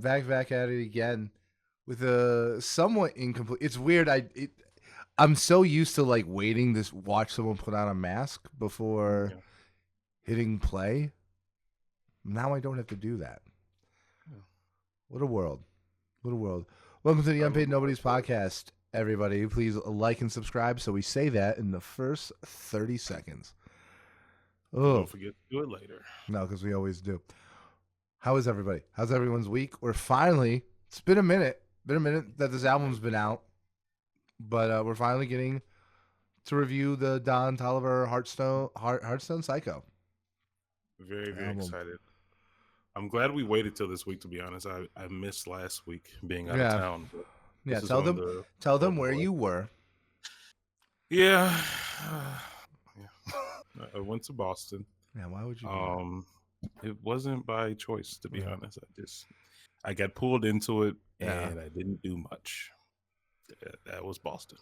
back at it again with a somewhat incomplete. It's weird. I'm so used to like waiting to watch someone put on a mask before hitting play. Now I don't have to do that. What a world. What a world. Welcome to the Unpaid Nobody's podcast, everybody. Please like and subscribe so we say that in the first 30 seconds. Oh, don't forget to do it later. No, because we always do. How is everybody? How's everyone's week? We're finally, it's been a minute that this album's been out, but we're finally getting to review the Don Toliver Hardstone Psycho. Very, very excited. I'm glad we waited till this week, to be honest. I missed last week being out of town. Yeah, tell them where you were. Yeah. I went to Boston. Yeah, why would you do that? It wasn't by choice, to be honest. I got pulled into it and I didn't do much. That was Boston.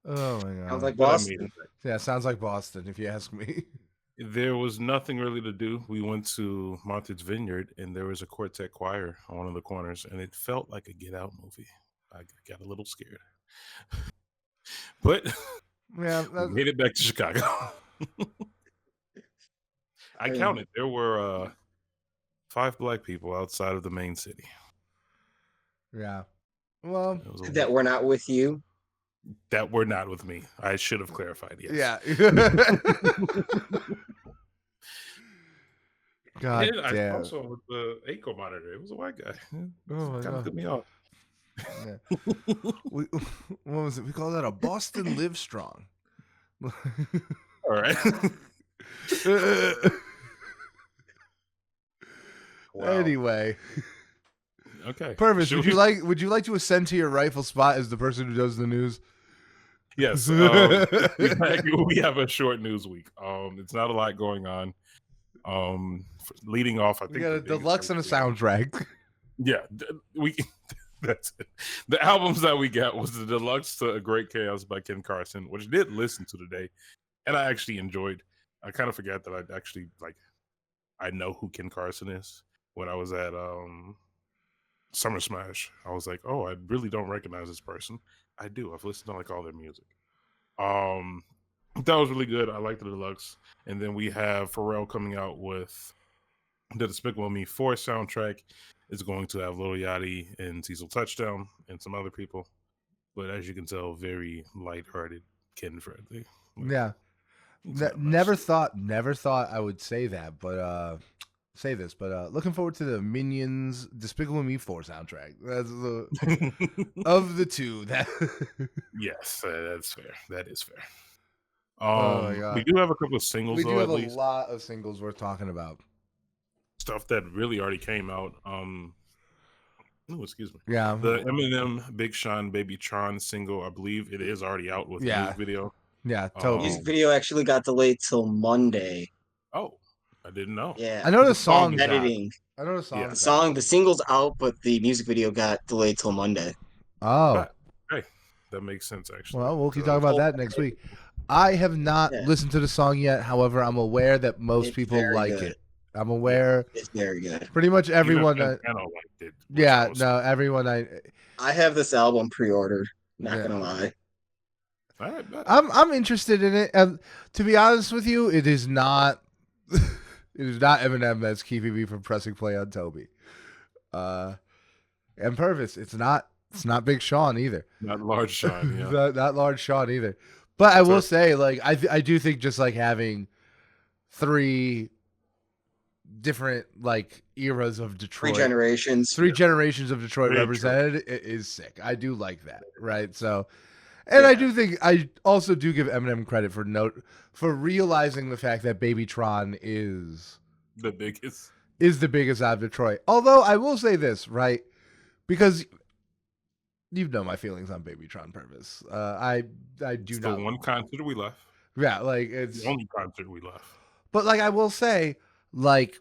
Oh my God. Sounds like Boston. Yeah, sounds like Boston, if you ask me. There was nothing really to do. We went to Martha's Vineyard, and there was a quartet choir on one of the corners, and it felt like a Get Out movie. I got a little scared. But we made it back to Chicago. I counted. There were 5 black people outside of the main city. Yeah. Well, that were not with you. That were not with me. I should have clarified. Yes. Yeah. God damn. I also with the ACO monitor. It was a white guy. Kind of took me off. Yeah. What was it? We call that a Boston Live Strong. All right. Wow. Anyway. Okay. Purvis, would you like to ascend to your rightful spot as the person who does the news? Yes. We have a short news week. It's not a lot going on. Leading off, I think we got a deluxe and a soundtrack. Yeah, that's it. The albums that we got was the deluxe to A Great Chaos by Ken Carson, which I did listen to today, and I actually enjoyed. I kind of forgot that I actually I know who Ken Carson is. When I was at Summer Smash, I was like, oh, I really don't recognize this person. I do. I've listened to like all their music. That was really good. I like the deluxe. And then we have Pharrell coming out with the Despicable Me 4 soundtrack. It's going to have Lil Yachty and Cecil Touchdown and some other people. But as you can tell, very lighthearted, kid friendly. Yeah. Never thought I would say that, but looking forward to the Minions Despicable Me 4 soundtrack. That's of the two. Yes, that's fair. That is fair. Oh my God. We do have a couple of singles. We do have a lot of singles worth talking about. Stuff that really already came out. Excuse me. Yeah. The Eminem Big Sean Baby Tron single, I believe it is already out with music video. Yeah, totally. Music video actually got delayed till Monday. Oh, I didn't know. Yeah. I know the song editing. I know the song. Yeah. The single's out, but the music video got delayed till Monday. Oh. Hey, that makes sense actually. Well, we'll keep talking about that next week. I have not listened to the song yet. However, I'm aware that most people like it. I'm aware. It's very good. Pretty much everyone. Liked it. Everyone. I have this album pre-ordered. Not gonna lie. All right, I'm interested in it. And to be honest with you, it is not. It is not Eminem that's keeping me from pressing play on Toby. And Purvis, it's not Big Sean either. Not Large Sean. Yeah. not Large Sean either. But I will say, like, I do think just like having 3 different like eras of Detroit, 3 generations, 3 generations of Detroit represented is sick. I do like that, right? So, and I also do give Eminem credit for realizing the fact that Baby Tron is the biggest out of Detroit. Although I will say this, right? Because you know my feelings on Baby Tron Purvis. I do not. The one concert we left. Yeah, like it's the only concert we left. But like I will say, like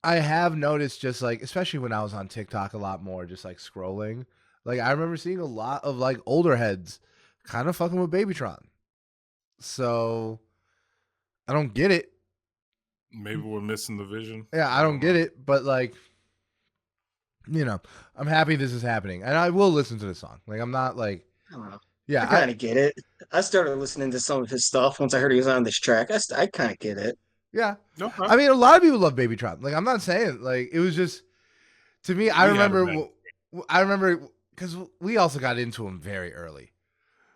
I have noticed just like, especially when I was on TikTok a lot more, just like scrolling. Like I remember seeing a lot of like older heads kind of fucking with Baby Tron. So I don't get it. Maybe we're missing the vision. Yeah, I don't get it, but like, I'm happy this is happening, and I will listen to the song. Like, I'm not like, I don't know. yeah, I kind of get it. I started listening to some of his stuff once I heard he was on this track. I kind of get it. yeah. Okay. I mean, a lot of people love Baby Tron. Like, I'm not saying like it was just to me. I remember because we also got into him very early.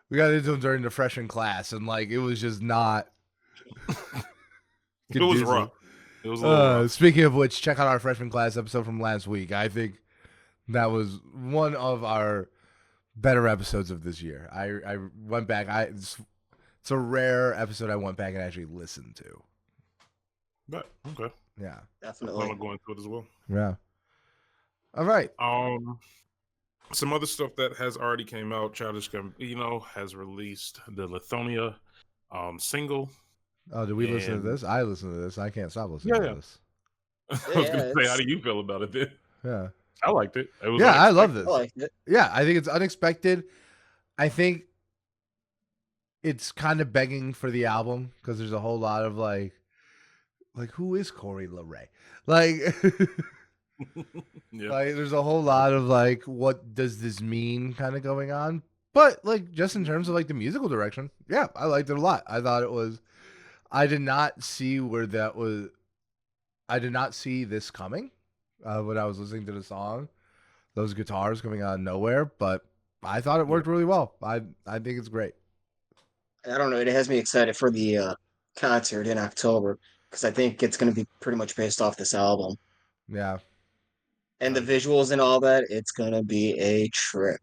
We got into him during the freshman class, and like it was just not. It was rough. It was a little rough. Speaking of which, check out our freshman class episode from last week. I think that was one of our better episodes of this year. I went back. It's a rare episode I went back and actually listened to. But okay. Yeah. Definitely. I'm going to it as well. Yeah. All right. Some other stuff that has already came out. Childish Gambino has released the Lithonia single. Oh, did we listen to this? I listened to this. I can't stop listening to this. I was going to say, how do you feel about it then? Yeah. I liked it. It was I love this. I liked it. Yeah, I think it's unexpected. I think it's kind of begging for the album because there's a whole lot of like who is Corey LeRae? Like, yeah. like there's a whole lot of like, what does this mean kind of going on? But like, just in terms of like the musical direction, yeah, I liked it a lot. I thought it was, I did not see this coming when I was listening to the song, those guitars coming out of nowhere, but I thought it worked really well. I think it's great. I don't know. It has me excited for the concert in October because I think it's going to be pretty much based off this album. Yeah. And the visuals and all that, it's going to be a trip.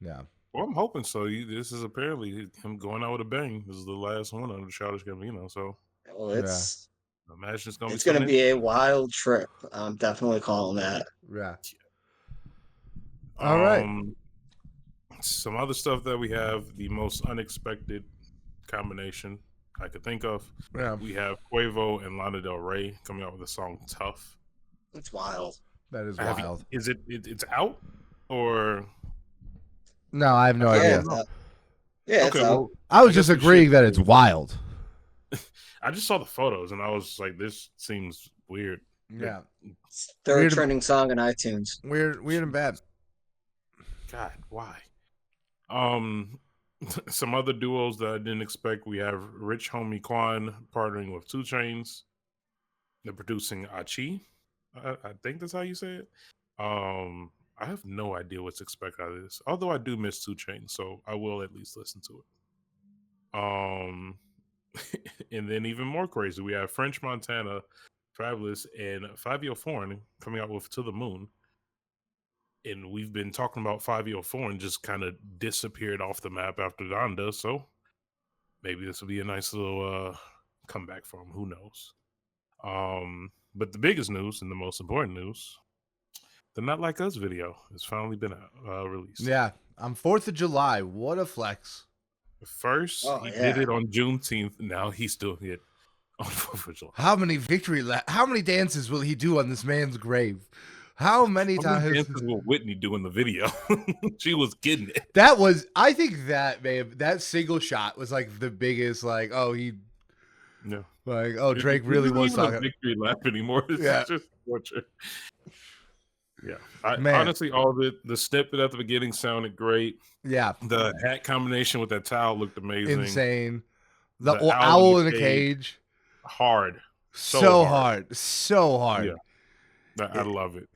Yeah. Well, I'm hoping so. This is apparently him going out with a bang. This is the last one under Childish Gambino. So, imagine it's going to be a wild trip. I'm definitely calling that. Yeah. All right. Some other stuff that we have, the most unexpected combination I could think of. Yeah. We have Quavo and Lana Del Rey coming out with the song "Tough." It's wild. That is wild. Is it? It's out or? No, I have no idea. Yeah, okay. Well, I was just agreeing that it's wild. I just saw the photos and I was like, "This seems weird." Yeah. Third trending song on iTunes. Weird and bad. God, why? Some other duos that I didn't expect. We have Rich Homie Quan partnering with 2 Chainz. They're producing Achi. I think that's how you say it. I have no idea what to expect out of this. Although I do miss 2 Chainz, so I will at least listen to it. And then even more crazy, we have French Montana, Fabulous, and Fabio Foreign coming out with To the Moon. And we've been talking about Fabio Foreign just kind of disappeared off the map after Donda, so maybe this will be a nice little comeback for him. Who knows? But the biggest news and the most important news, the Not Like Us video has finally been released. Yeah, on 4th of July. What a flex. First, he did it on Juneteenth. Now he's doing it on 4th of July. How many dances will he do on this man's grave? How many times dances will Whitney do in the video? She was getting it. I think that single shot was like the biggest, like, Drake really was talking. It's not a victory lap anymore. It's just torture. Yeah. Honestly, all of it, the snippet at the beginning sounded great. Yeah. The hat combination with that towel looked amazing. Insane. The owl in a cage. Hard. So hard. So hard. Yeah. I love it.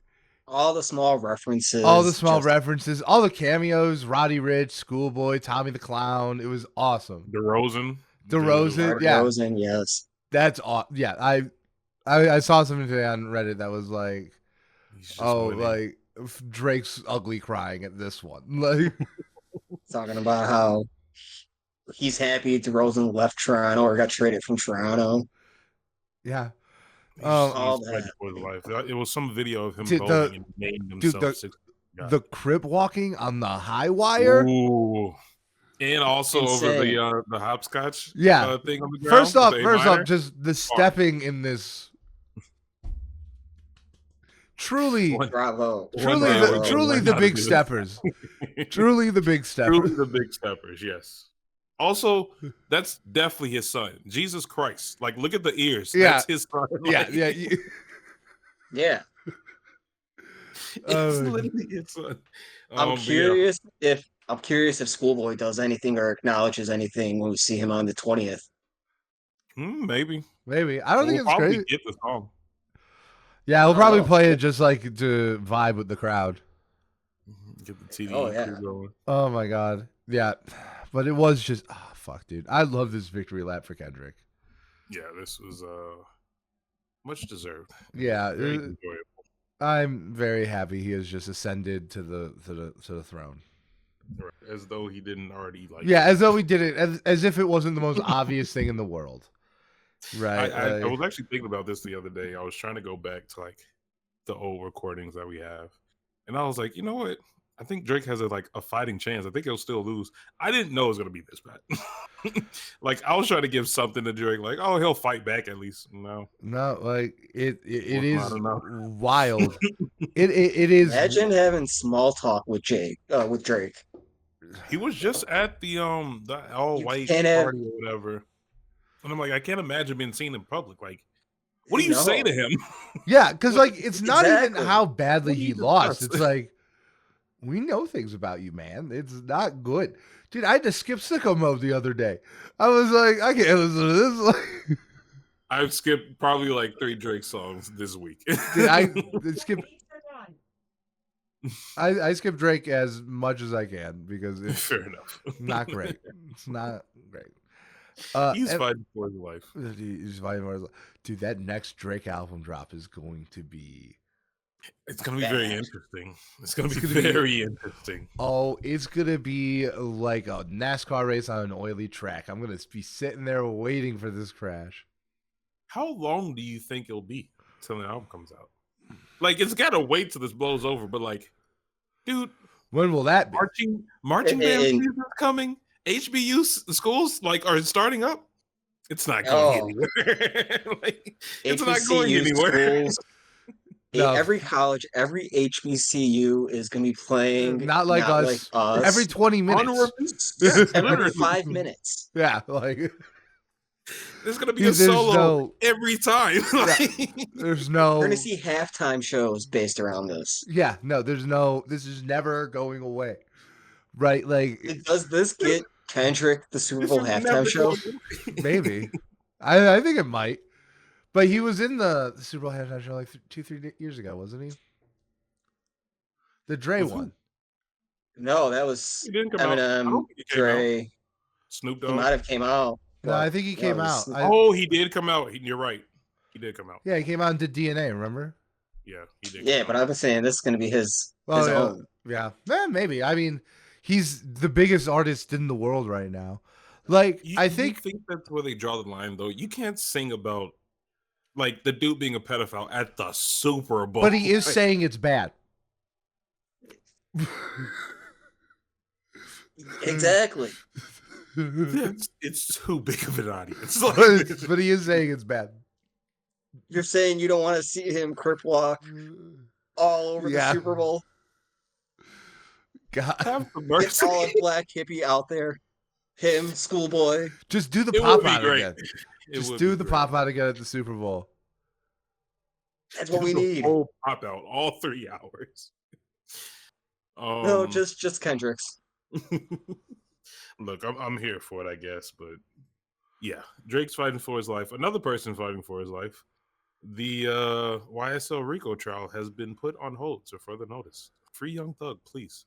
All the small references. All the cameos. Roddy Ricch, Schoolboy, Tommy the Clown. It was awesome. DeRozan. Yeah. DeRozan, yes. That's awesome. Yeah. I saw something today on Reddit that was like, like Drake's ugly crying at this one. Like, talking about how he's happy DeRozan left Toronto or got traded from Toronto. Yeah. All that. It was some video of him bowling and named himself the crib walking on the high wire. Ooh. And also Insane. over the hopscotch thing on the ground. First off, just the stepping in this. Truly, bravo. Truly the big steppers. Truly the big steppers. Truly the big steppers, yes. Also, that's definitely his son. Jesus Christ. Like, look at the ears. Yeah. That's his son. Yeah, Like, yeah. Yeah. it's literally his son. I'm But yeah. curious if Schoolboy does anything or acknowledges anything when we see him on the 20th. Maybe. Maybe. I don't think We'll it's probably crazy. get the song. Yeah, we'll I don't probably know. play it just like to vibe with the crowd. Get the TV Oh, yeah. crew going. Oh my god. Yeah. But it was just fuck, dude. I love this victory lap for Kendrick. Yeah, this was much deserved. Yeah. Very enjoyable. I'm very happy he has just ascended to the throne. Right. As though he didn't already like. Yeah, as though we did it, as if it wasn't the most obvious thing in the world. Right. I was actually thinking about this the other day. I was trying to go back to like the old recordings that we have, and I was like, you know what? I think Drake has a fighting chance. I think he'll still lose. I didn't know it was gonna be this bad. Like I was trying to give something to Drake, like, oh, he'll fight back at least. No, like it not is enough. wild. it is. Imagine having small talk with Drake. He was just at the all white can't have- party or whatever, and I'm like, I can't imagine being seen in public. Like, what do you No. say to him? Yeah, because like it's not even Exactly. how badly What do he you lost. discuss? It's like we know things about you, man. It's not good, dude. I had to skip sicko mode the other day. I was like, I can't listen to this. Like, I've skipped probably like 3 Drake songs this week. dude, I skip. I skip Drake as much as I can because it's Fair enough. not great. It's not great. He's and- fighting for his life. He's fighting for his life. Dude, that next Drake album drop is going to be. It's gonna be very Bad. interesting. It's gonna be gonna be- very interesting. Oh, it's gonna be like a NASCAR race on an oily track. I'm gonna be sitting there waiting for this crash. How long do you think it'll be till the album comes out? Like, it's gotta wait till this blows over. But like, dude, When will that be? marching band And- season is coming. HBU schools like are starting up. It's not Oh. going anywhere. Like, it's not HBCU going anywhere. schools, No. Every college, every HBCU is going to be playing. Not like us. Every 20 minutes. every Literally. 5 minutes. Yeah, like There's gonna be Dude, a there's solo no- every time. Like, there's no. We're going to see halftime shows based around this. Yeah, no, there's no. This is never going away. Right, like Does this get Kendrick the Super this Bowl is halftime never show? going away. maybe. I think it might. But he was in the Super Bowl halftime show like 2-3 years ago, wasn't he? The Dre Was he? one. No, that was He didn't come out. I Eminem, don't think he came out. Dre. Snoop He Dogg. might have came out. No, I think he but came it out. was- Oh, he did come out. You're right. He did come out. Yeah, he came out and did DNA. Remember? Yeah, he did. Yeah, come but out. I've been saying this is going to be his Oh, yeah. own. Yeah, maybe. I mean, he's the biggest artist in the world right now. Like, I You think. think that's where they draw the line, though. You can't sing about like the dude being a pedophile at the Super Bowl. But he is Like, saying it's bad. Exactly. it's too big of an audience. Like, But he is saying it's bad. You're saying you don't want to see him crip walk all over Yeah. the Super Bowl? God. have the Get mercy. all of black hippie out there. Him, Schoolboy. Just do the It pop would be out great. again. It Just would do be the great. pop out again at the Super Bowl. That's what we The need. whole pop out, all 3 hours. No, just Kendrick's. Look, I'm here for it, I guess, but yeah, Drake's fighting for his life. Another person fighting for his life. The YSL Rico trial has been put on hold to further notice. Free Young Thug, please.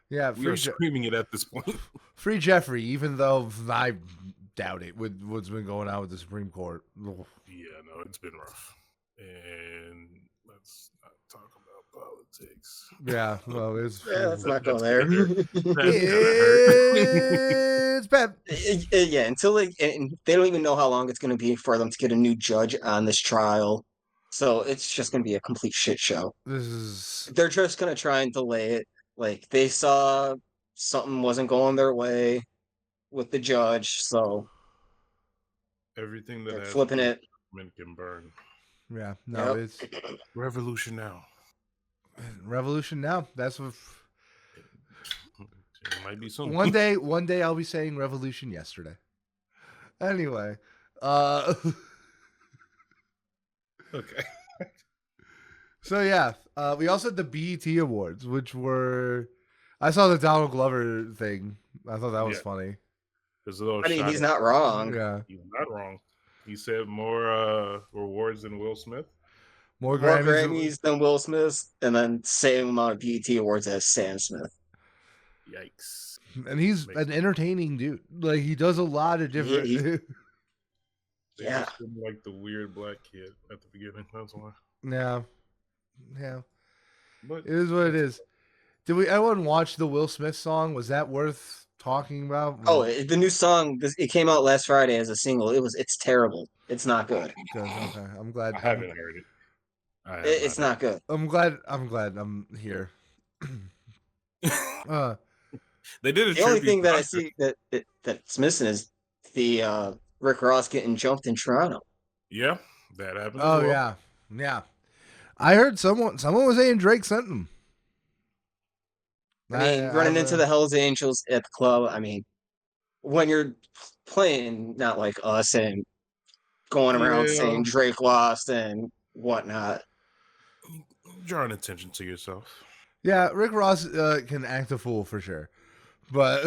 Yeah, We are screaming it at this point. free Jeffrey, even though I doubt it with what's been going on with the Supreme Court. Ugh. Yeah, no, it's been rough. And let's not talk about politics. Yeah, well, it's Yeah, let's not go That's there. That's gonna hurt. it's bad. Yeah, until and they don't even know how long it's going to be for them to get a new judge on this trial. So it's just going to be a complete shit show. This is They're just going to try and delay it. Like, they saw something wasn't going their way with the judge, so Everything that they're has flipping it. government can burn. yeah, no, Yep. it's Revolution now. revolution now. That's what It might be soon. One day I'll be saying revolution yesterday. Anyway, Okay. so yeah, we also had the BET Awards, which were, I saw the Donald Glover thing. I thought that was funny. There's a little I mean, shot he's at- not wrong. Yeah, He's not wrong. He said more rewards than Will Smith. more More Grammys. Grammys than Will Smith, and then same amount of BET awards as Sam Smith. Yikes. And he's an entertaining dude. Like, he does a lot of different. They Yeah. just didn't like the weird black kid at the beginning. That's why. Yeah. But It is what it is. Did everyone watch the Will Smith song? Was that worth talking about? Oh, the new song, it came out last Friday as a single. It's terrible. It's not good. Good. Okay, I'm glad. I haven't heard it. It's not good. I'm glad I'm here. They did a The only tribute thing that I concert. see that's missing is the Rick Ross getting jumped in Toronto. Yeah, that happened. Oh as well. yeah. I heard someone was saying Drake sent him. I mean, running into the Hells Angels at the club. I mean, when you're playing, not like us and going around saying Drake lost and whatnot. Drawing attention to yourself. Yeah, Rick Ross can act a fool for sure, but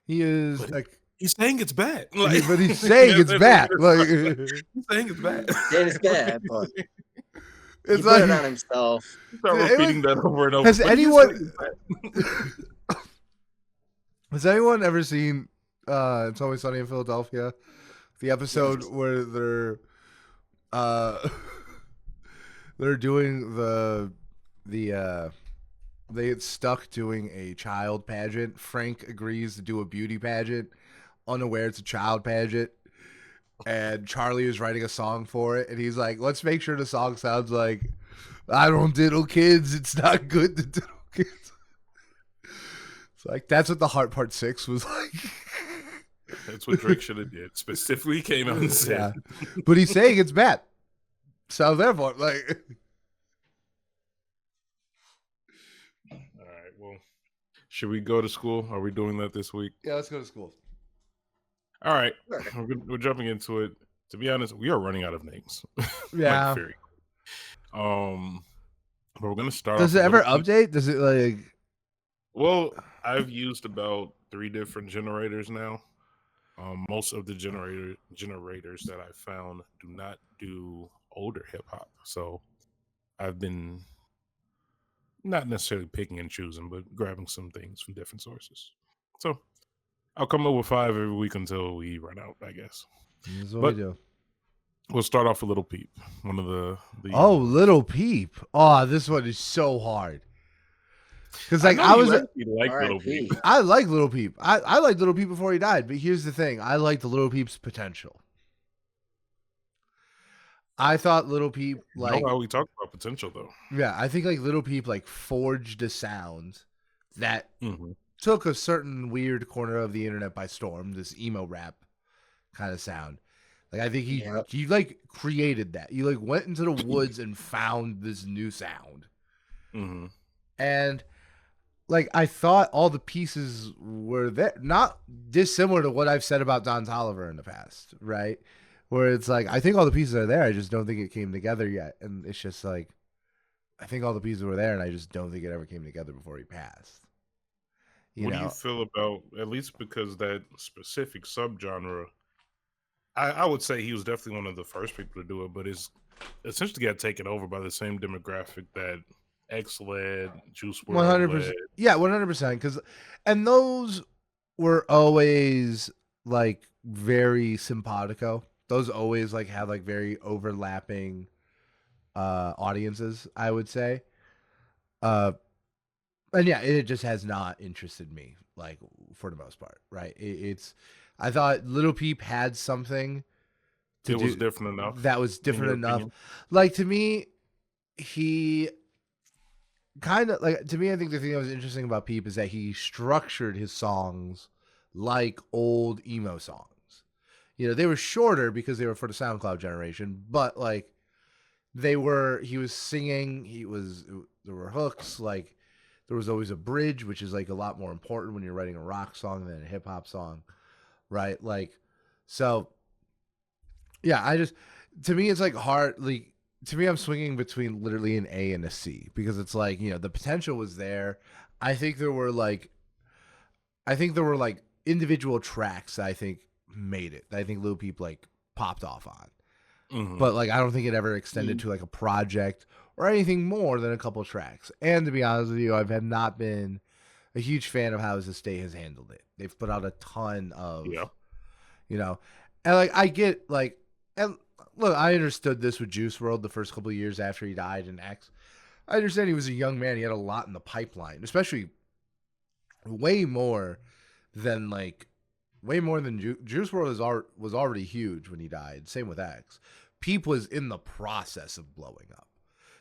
he is like. He's saying it's bad. But he's saying it's bad. Like, he's saying it's bad. Saying it's bad, but it's he put it on himself. Start repeating that over and over. Has anyone ever seen It's Always Sunny in Philadelphia? The episode where they're doing they get stuck doing a child pageant. Frank agrees to do a beauty pageant, unaware it's a child pageant, and Charlie is writing a song for it, and he's like, let's make sure the song sounds like, I don't diddle kids, it's not good to diddle kids. It's like, that's what the Heart Part 6 was like. That's what Drake should have did. Specifically came out and said. Yeah. But he's saying it's bad. So therefore, like... Well, should we go to school? Are we doing that this week? Yeah, let's go to school. All right. We're jumping into it. To be honest, we are running out of names. Yeah. But we're going to start. Does it ever update? Does it like... Well, I've used about 3 different generators now. Most of the generators that I found do not do older hip hop. So I've been not necessarily picking and choosing, but grabbing some things from different sources. So I'll come up with 5 every week until we run out, I guess. That's what we do. We'll start off with Little Peep. One of the Little Peep. Oh, this one is so hard. Because like I Little Peep. I like Little Peep. I liked Little Peep before he died, but here's the thing. I liked Little Peep's potential. I thought Little Peep like how we talk about potential though. Yeah, I think like Little Peep like forged a sound that took a certain weird corner of the internet by storm, this emo rap kind of sound. Like I think he like created that. He like went into the woods and found this new sound. And like I thought all the pieces were there, not dissimilar to what I've said about Don Toliver in the past, right? Where it's like, I think all the pieces are there. I just don't think it came together yet. And it's just like, I think all the pieces were there, and I just don't think it ever came together before he passed. What do you feel about, at least because that specific subgenre, I would say he was definitely one of the first people to do it, but it's essentially got taken over by the same demographic that X led, Juice WRLD 100%. Yeah, 100%. And those were always like very simpatico. Those always like have like very overlapping audiences, I would say. And yeah, it just has not interested me, like for the most part, right? I thought Little Peep had something was different enough. That was different enough. Like to me, he kind of like, to me, I think the thing that was interesting about Peep is that he structured his songs like old emo songs. You know, they were shorter because they were for the SoundCloud generation, but like he was singing, there were hooks, like There was always a bridge, which is like a lot more important when you're writing a rock song than a hip hop song, right? Like, so yeah, to me, it's like hard. Like, to me, I'm swinging between literally an A and a C because it's like, the potential was there. I think there were like, individual tracks that I think made it. That I think Lil Peep like popped off on. Mhm. But like I don't think it ever extended to like a project or anything more than a couple tracks. And to be honest with you, I've not been a huge fan of how this state has handled it. They've put out a ton of, Yeah. And like I get like, and look, I understood this with Juice World the first couple of years after he died in X. I understand he was a young man. He had a lot in the pipeline, especially way more than Juice WRLD was already huge when he died. Same with X. Peep was in the process of blowing up,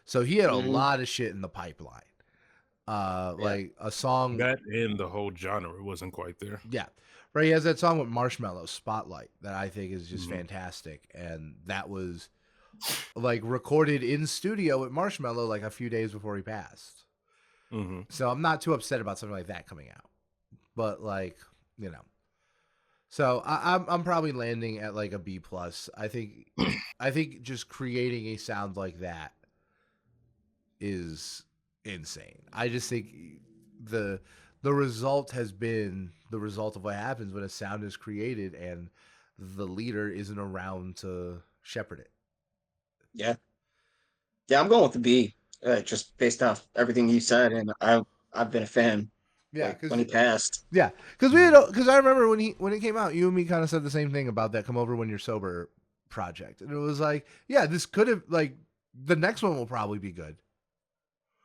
so he had a lot of shit in the pipeline. Like a song that and the whole genre wasn't quite there. Yeah, right. He has that song with Marshmello, Spotlight, that I think is just fantastic, and that was like recorded in studio with Marshmello like a few days before he passed. So I'm not too upset about something like that coming out, but like so I'm probably landing at like a B plus. I think just creating a sound like that is insane. I just think the result has been the result of what happens when a sound is created and the leader isn't around to shepherd it. Yeah, I'm going with the B, just based off everything you said, and I've been a fan. Yeah, like, when he passed. Yeah, because I remember when it came out, you and me kind of said the same thing about that "Come Over When You're Sober" project, and it was like, yeah, this could have like the next one will probably be good.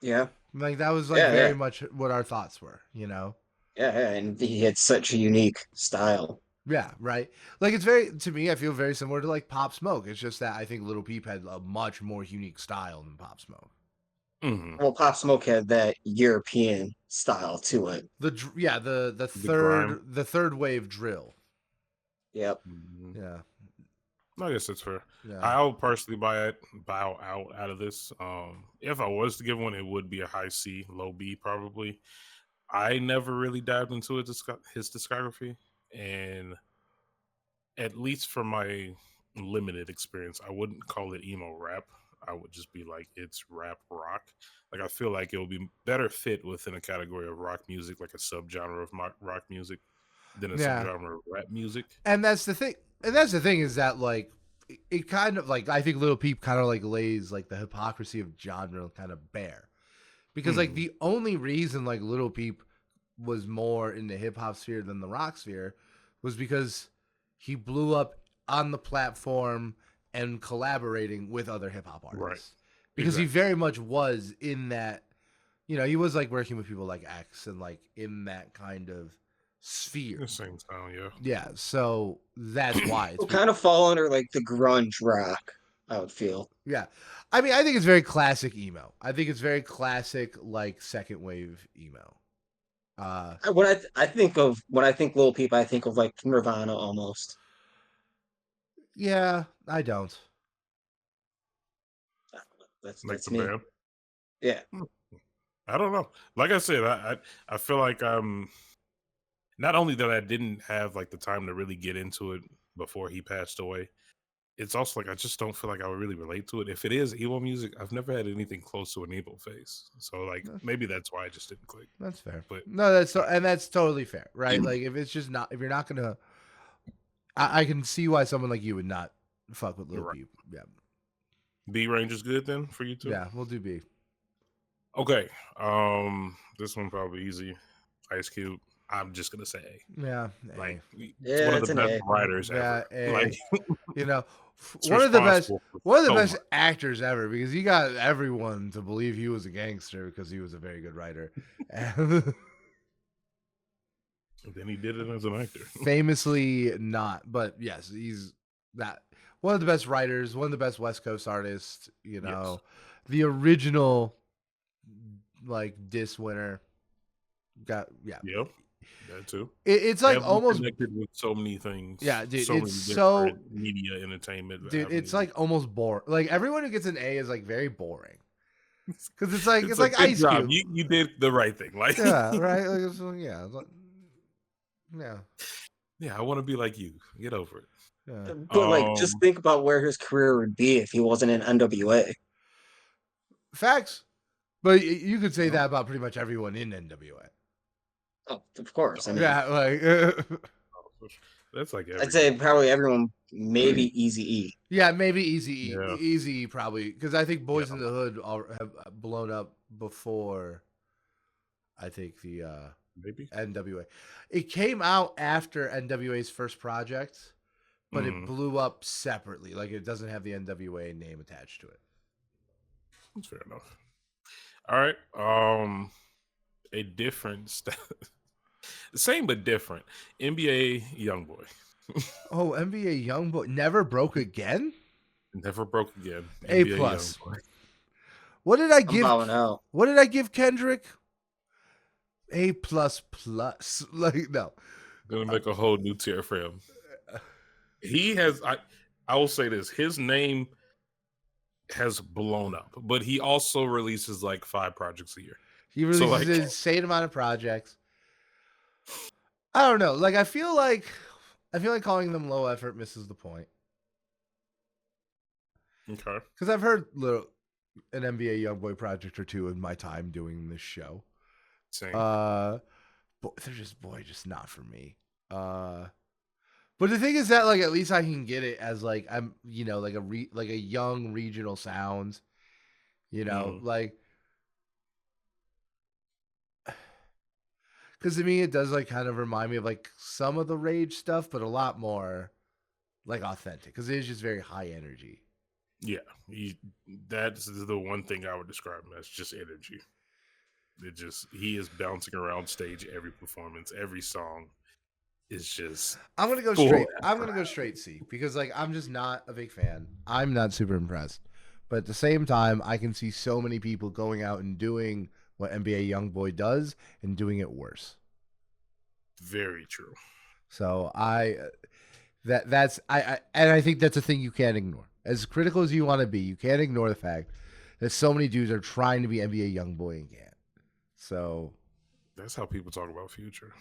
Yeah, like that was like very much what our thoughts were, Yeah, and he had such a unique style. Yeah, right. Like it's very, to me, I feel very similar to like Pop Smoke. It's just that I think Lil Peep had a much more unique style than Pop Smoke. Well, Pop Smoke had that European style to it. The third wave drill. Yep. Yeah. I guess that's fair. Yeah. I'll personally bow out of this. If I was to give one, it would be a high C, low B probably. I never really dived into his discography, and at least from my limited experience, I wouldn't call it emo rap. I would just be like, it's rap rock. Like I feel like it would be better fit within a category of rock music, like a subgenre of rock music, than a subgenre of rap music. And that's the thing. Is that like it kind of like I think Lil Peep kind of like lays like the hypocrisy of genre kind of bare. Because like the only reason like Lil Peep was more in the hip hop sphere than the rock sphere was because he blew up on the platform and collaborating with other hip hop artists. Right. Because he very much was in that, he was like working with people like X and like in that kind of sphere. The same time, yeah. Yeah, so that's why it's kind of fall under like the grunge rock, I would feel. Yeah. I mean, I think it's very classic emo. I think it's very classic like second wave emo. When I think Lil Peep, I think of like Nirvana almost. Yeah, I don't. That's me. Band? Yeah. I don't know. Like I said, I feel like not only that I didn't have like the time to really get into it before he passed away, it's also like I just don't feel like I would really relate to it. If it is emo music, I've never had anything close to an emo face. So like maybe that's why I just didn't click. That's fair. But no, that's totally fair, right? Like if you're not gonna, I can see why someone like you would not fuck with Lil Peep. Yeah. B range is good then for you too. Yeah, we'll do B. Okay. This one probably easy. Ice Cube. I'm just gonna say A. Yeah. Like it's one of the best writers ever. Like one of the best actors ever, because he got everyone to believe he was a gangster because he was a very good writer. And then he did it as an actor. Famously not, but yes, he's that one of the best writers, one of the best West Coast artists, the original like diss winner. Yep. That too. It's like almost connected with so many things. Yeah, dude. It's so media entertainment. Dude, it's like almost boring. Like everyone who gets an A is like very boring. Because it's like good Ice job. Cube. You did the right thing. Like Yeah, right. Like, yeah, yeah, yeah, I want to be like you. Get over it. yeah. But like, just think about where his career would be if he wasn't in NWA. Facts. But you could say that about pretty much everyone in NWA. Oh, of course. I mean, Yeah, like that's like I'd say probably everyone, maybe Eazy-E. yeah, maybe Easy Yeah. Easy probably because I think Boys in the Hood have blown up before. I think the maybe NWA. It came out after NWA's first project, but it blew up separately. Like it doesn't have the NWA name attached to it. That's fair enough. All right. A different same but different. NBA YoungBoy. Oh, NBA YoungBoy never broke again. Never broke again. A NBA plus. YoungBoy. What did I give? bowing out. What did I give Kendrick? A plus plus. Like no. Gonna make a whole new tier for him. He has. I will say this. His name has blown up, but he also releases like 5 projects a year. He releases an insane amount of projects. I don't know. Like I feel like calling them low effort misses the point. Okay. Because I've heard an NBA YoungBoy project or two in my time doing this show. Same. But they're just not for me. But the thing is that like at least I can get it as like I'm like a young regional sound, like because to me it does like kind of remind me of like some of the Rage stuff, but a lot more like authentic because it is just very high energy. Yeah, that's the one thing I would describe him as, just energy. He is bouncing around stage every performance, every song. It's just I'm gonna go straight. I'm gonna go straight C because like I'm just not a big fan. I'm not super impressed, but at the same time, I can see so many people going out and doing what NBA YoungBoy does and doing it worse. Very true. So I think that's a thing you can't ignore. As critical as you want to be, you can't ignore the fact that so many dudes are trying to be NBA YoungBoy and can't. So that's how people talk about Future.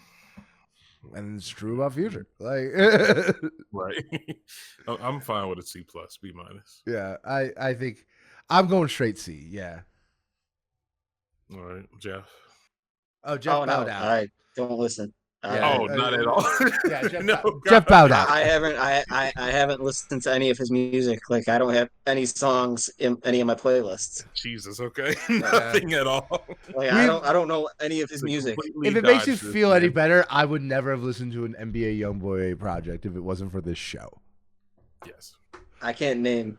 And it's true about Future. Like right. I'm fine with a C plus, B minus. Yeah, I think I'm going straight C, yeah. All right, Jeff. Oh, Jeff bowed out. I don't listen. Not at all. Yeah, Jeff bowed out. I haven't listened to any of his music. Like I don't have any songs in any of my playlists. Jesus, okay. Nothing at all. Like I don't know any of his music. If it makes you feel any better, I would never have listened to an NBA YoungBoy project if it wasn't for this show. Yes. I can't name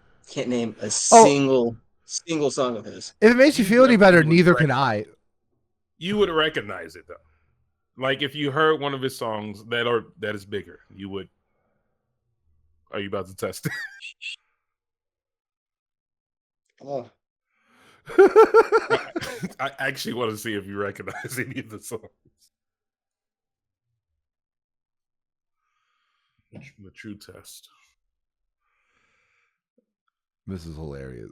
a single song of his. If it makes you feel any better, neither can I. You would recognize it though. Like if you heard one of his songs that is bigger, you would. Are you about to test it? Oh. I actually want to see if you recognize any of the songs. The true test. This is hilarious.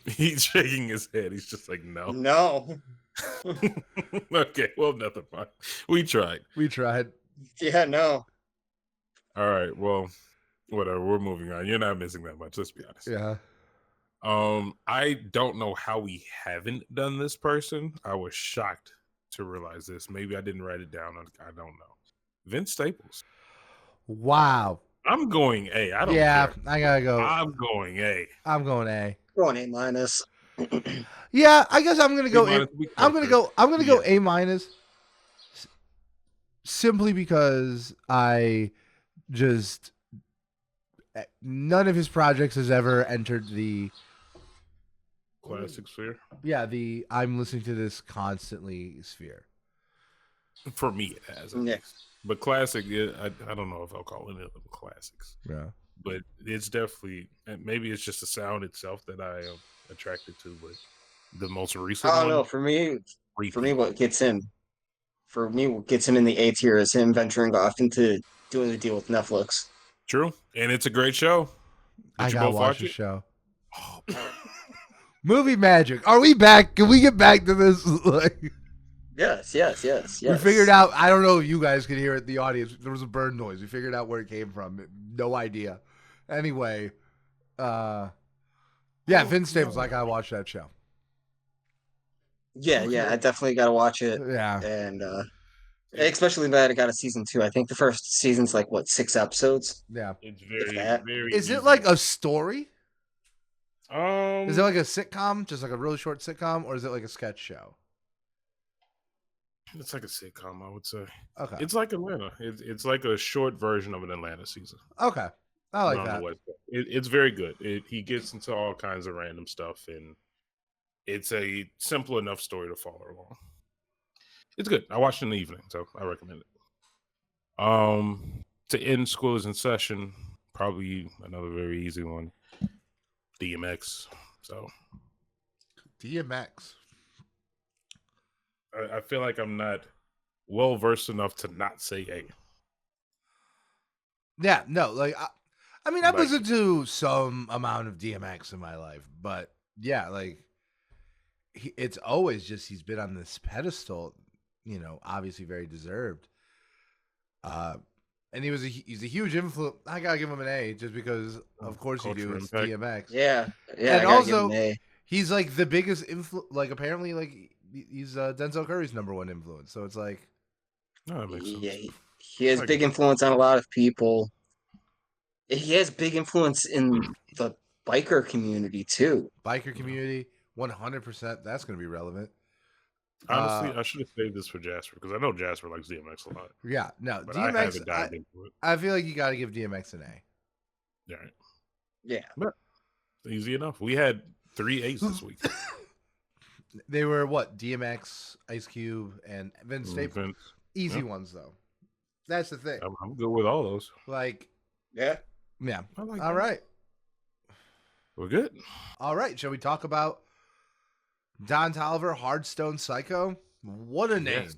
He's shaking his head. He's just like, no. No. Okay, well, nothing. Fine. We tried. Yeah, no. All right, well, whatever. We're moving on. You're not missing that much. Let's be honest. Yeah. I don't know how we haven't done this person. I was shocked to realize this. Maybe I didn't write it down. I don't know. Vince Staples. Wow. I'm going A. I don't care. I gotta go. I'm going A. I'm going A. Going A minus. Yeah, I guess I'm gonna go A. I'm gonna go A minus. Simply because none of his projects has ever entered the classic sphere. Yeah, I'm listening to this constantly sphere. For me, it has. Yeah. But classic, I don't know if I'll call any of them classics. Yeah. But it's definitely, maybe it's just the sound itself that I am attracted to. But the most recent I don't know. For me, what gets him in the A tier is him venturing off into doing the deal with Netflix. True, and it's a great show. I gotta watch the show. Oh, Movie magic. Are we back? Can we get back to this? Like, Yes. we figured out. I don't know if you guys could hear it. The audience. There was a bird noise. We figured out where it came from. No idea. Anyway, yeah. Vince Staples. Like I watched that show. Yeah, I definitely got to watch it. Yeah. And especially that it got a season 2. I think the first season's like what, 6 episodes? Yeah. It's If very, that. very. Is it easy. like a story? Is it Um, like a sitcom, just like a really short sitcom, or is it like a sketch show? it's like a sitcom, I would say. Okay. It's like Atlanta. It's like a short version of an Atlanta season. Okay. I like on the that. West Coast. It's very good. He gets into all kinds of random stuff, and it's a simple enough story to follow along. It's good. I watched it in the evening, so I recommend it. To end school is in session. Probably another very easy one. DMX. So DMX. I feel like I'm not well versed enough to not say A. Yeah, no, like I mean, I've Like- listened to some amount of DMX in my life, but yeah, like it's always just he's been on this pedestal, you know, obviously very deserved. And he's a huge influence. I gotta give him an A just because, of course, you do. Cultural It's impact. DMX. Yeah, And I gotta also- give him an A. He's like the biggest influence. Like apparently, like he's Denzel Curry's #1 influence. So it's like, No, that makes sense. Yeah, he has Like- big influence on a lot of people. He has big influence in the biker community too. biker community, 100%. That's gonna be relevant. Honestly, I should have saved this for Jasper because I know Jasper likes DMX a lot. Yeah, no, But I DMX. haven't dived into it. I feel like you got to give DMX an A. All right. Yeah. Easy enough. We had 3 A's this week. They were what? DMX, Ice Cube, and Vince Staples. Vince. Easy yeah. ones though. That's the thing. I'm good with all those. Like, Yeah. yeah. I like All that. right. We're good. All right. Shall we talk about Don Toliver, Hardstone Psycho? What a name. Yes.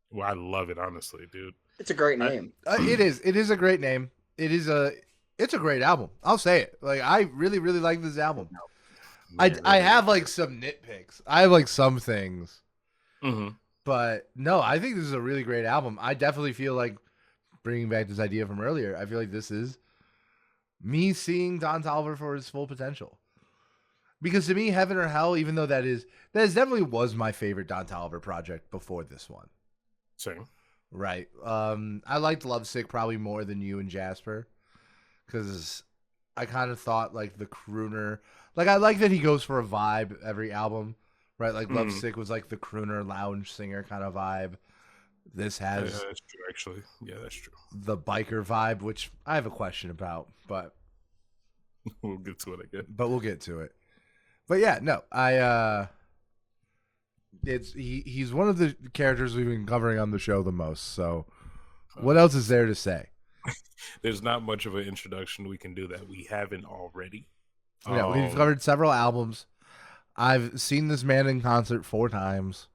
Well, I love it, honestly, dude. It's a great name. It is. It is a great name. It's a great album. I'll say it. Like I really, really like this album. I have like some nitpicks. I have like some things. Mm-hmm. But no, I think this is a really great album. I definitely feel like bringing back this idea from earlier. I feel like this is me seeing Don Toliver for his full potential. Because to me, Heaven or Hell, even though that definitely was my favorite Don Toliver project before this one. Same. Right. I liked Lovesick probably more than you and Jasper. Because I kind of thought like the crooner, like I like that he goes for a vibe every album. Right, like Lovesick was like the crooner lounge singer kind of vibe. This has that's true, actually. Yeah, that's true. the biker vibe, which I have a question about, but We'll get to it again. we'll get to it. But yeah, no, he's one of the characters we've been covering on the show the most. So, what else is there to say? There's not much of an introduction we can do that we haven't already. Yeah, we've covered several albums. I've seen this man in concert 4 times.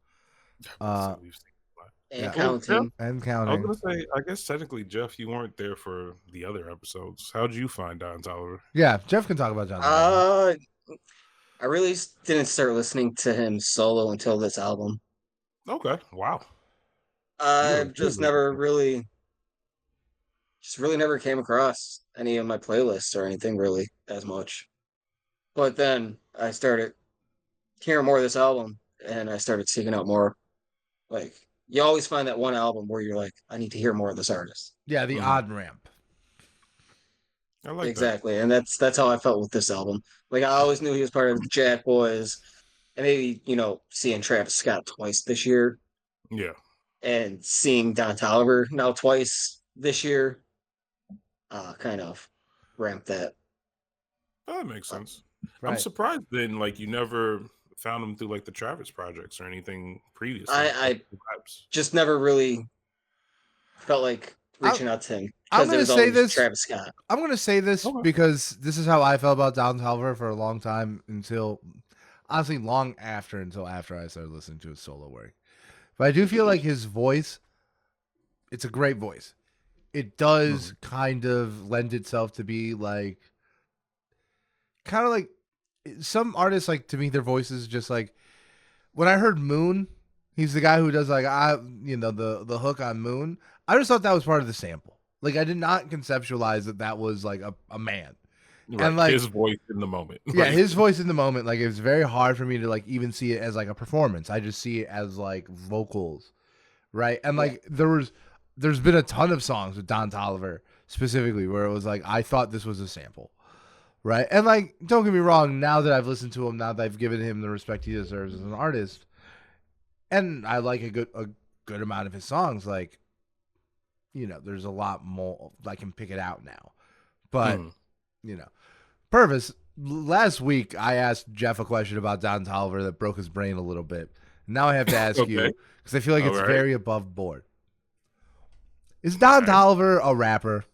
So we've seen a lot. And Yeah. counting. And I was counting. gonna say, I guess technically, Jeff, you weren't there for the other episodes. How'd you find Don Toliver? Yeah, Jeff can talk about John. Toliver. I really didn't start listening to him solo until this album. Okay, wow. I You're just really never good. really never came across any of my playlists or anything really as much. But then I started hearing more of this album and I started seeking out more. Like, you always find that one album where you're like, I need to hear more of this artist. Yeah, the odd ramp. I like Exactly. And that's how I felt with this album. Like, I always knew he was part of the Jack Boys. And maybe, seeing Travis Scott twice this year that. Yeah. and seeing Don Toliver now twice this year kind of ramped that. Oh, that makes sense. Right. I'm surprised then, like, you never found him through like the Travis projects or anything previous. I just never really felt like reaching out to him I'm because there gonna was say always this. Travis Scott. I'm going to say this Okay. because this is how I felt about Don Toliver for a long time until, honestly, long after I started listening to his solo work. But I do feel like his voice, it's a great voice. It does kind of lend itself to be like, kind of like some artists, like, to me, their voices just like, when I heard Moon, he's the guy who does like the hook on Moon. I just thought that was part of the sample. Like, I did not conceptualize that was like a man. Right. And like his voice in the moment. Yeah, his voice in the moment, like, it was very hard for me to like even see it as like a performance. I just see it as like vocals, right? And like there's been a ton of songs with Don Toliver specifically where it was like I thought this was a sample, right? And like, don't get me wrong, now that I've listened to him, now that I've given him the respect he deserves as an artist, and I like a good amount of his songs, like, there's a lot more I can pick it out now. But Purvis, last week I asked Jeff a question about Don Toliver that broke his brain a little bit. Now I have to ask you, because I feel like it's very above board. Is Don Toliver a rapper?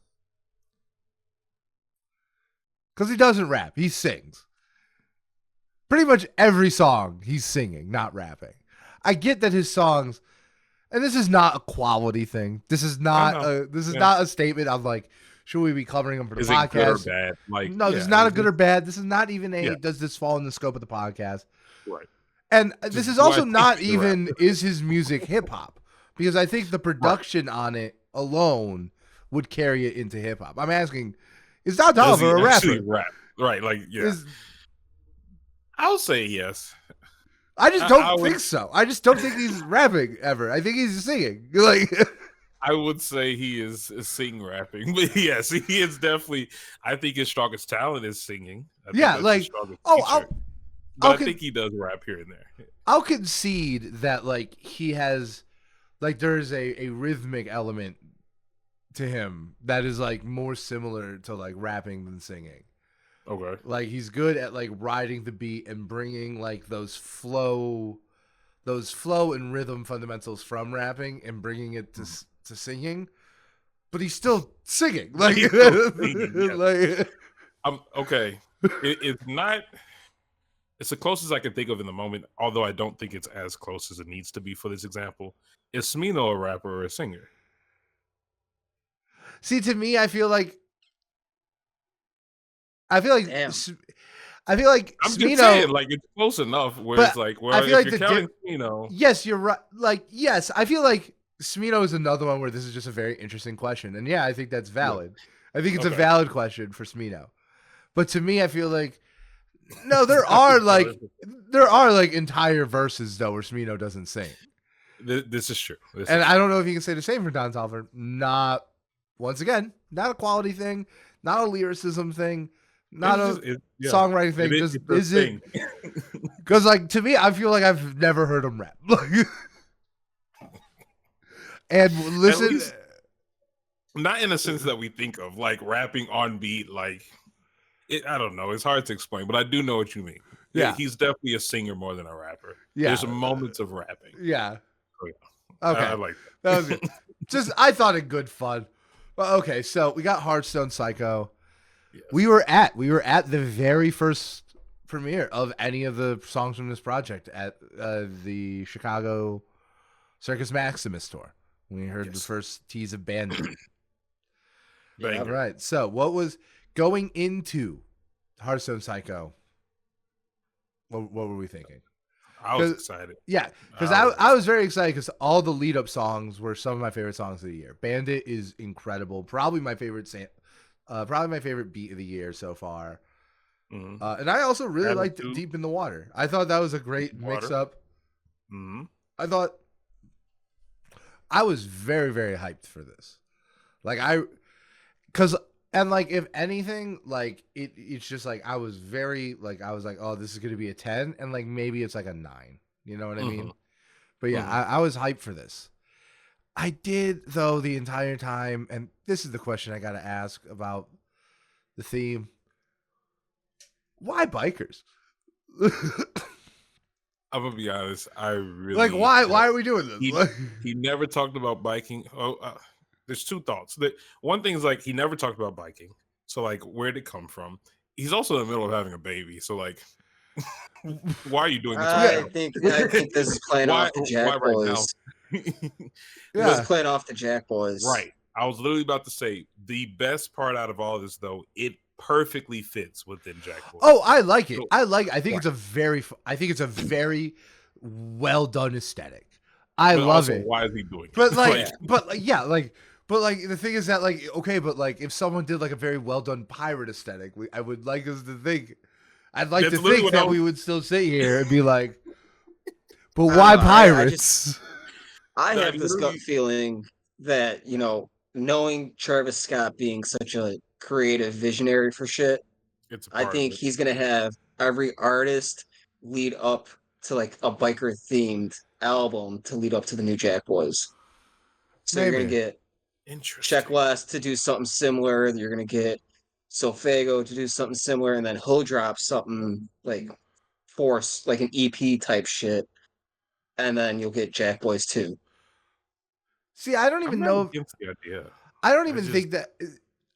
Because he doesn't rap. He sings. Pretty much every song he's singing, not rapping. I get that his songs, and this is not a quality thing. This is not not a statement of like, should we be covering them for the podcast? It good or bad? Like, no, this is not a good or bad. This is not even a does this fall in the scope of the podcast? Right. And this is also not even is his music hip hop, because I think the production on it alone would carry it into hip hop. I'm asking, is Don Toliver a rapper? Rap? Right, like I'll say yes. I just don't think so. I just don't think he's rapping ever. I think he's singing. Like, I would say he is sing rapping, but yes, he is definitely. I think his strongest talent is singing. I think he does rap here and there. I'll concede that like he has, like, there's a rhythmic element to him that is like more similar to like rapping than singing. Okay. Like, he's good at like riding the beat and bringing like those flow and rhythm fundamentals from rapping and bringing it to singing, but he's still singing. Like, he's still singing, like, okay. It's not. It's the closest I can think of in the moment, although I don't think it's as close as it needs to be for this example. Is Smino a rapper or a singer? See, to me, I feel like I'm Smino, just saying, like, it's close enough where it's like, well, I feel if like you're counting Smino, yes, you're right. Like, yes, I feel like Smino is another one where this is just a very interesting question, and I think that's valid. Yeah. I think it's a valid question for Smino, but to me, I feel like no, there are like entire verses though where Smino doesn't sing. This is true. I don't know if you can say the same for Don Toliver. Not, once again, not a quality thing, not a lyricism thing, not a songwriting thing. Is it? Because like, to me, I feel like I've never heard him rap. And listen, not in a sense that we think of, like rapping on beat, like I don't know. It's hard to explain, but I do know what you mean. Yeah, he's definitely a singer more than a rapper. Yeah, there's moments of rapping. Yeah. Oh, yeah. Okay. I like that. That was good. Just, I thought it good fun. Well, okay, so we got Hardstone Psycho. Yes. We were at the very first premiere of any of the songs from this project at the Chicago Circus Maximus tour. We heard the first tease of Bandit. All right. So what was going into Hardstone Psycho? What were we thinking? I was excited. Yeah, because I was very excited because all the lead-up songs were some of my favorite songs of the year. Bandit is incredible. Probably my favorite beat of the year so far. Mm-hmm. And I also really liked Deep in the Water. I thought that was a great mix-up. Mm-hmm. I thought I was very, very hyped for this. Like, and like, if anything, like it's just like I was like, oh, this is gonna be a 10, and like maybe it's like a 9. You know what I mean? But yeah, I was hyped for this. I did, though, the entire time, and this is the question I gotta ask about the theme. Why bikers? I'm gonna be honest. I really like, why are we doing this? He never talked about biking. There's two thoughts. One thing is, like, he never talked about biking. So, like, where'd it come from? He's also in the middle of having a baby. So, like, why are you doing this? I think this is playing off the Jack Boys. This is playing off the Jack Boys. Right. I was literally about to say, the best part out of all of this, though, it perfectly fits within Jack Boy. Oh, I like it. So- I think it's a very well done aesthetic. I but love also, it. why is he doing But it? like, but the thing is that like, okay, but like, if someone did like a very well done pirate aesthetic, I would like us to think. I'd like That's to literally think what I that was- we would still sit here and be like, but I why don't know, pirates? I That have this gut literally- feeling that, knowing Travis Scott being such a creative visionary for shit, it's a I part think of it. he's gonna have every artist lead up to like a biker themed album to lead up to the new Jack Boys. So you're gonna Maybe. get Interesting. Check West to do something similar. You're gonna get Sofago to do something similar, and then he'll drop something like Force, like an EP type shit, and then you'll get Jack Boys too. See, I don't I'm even not know. against the idea. I don't even think that.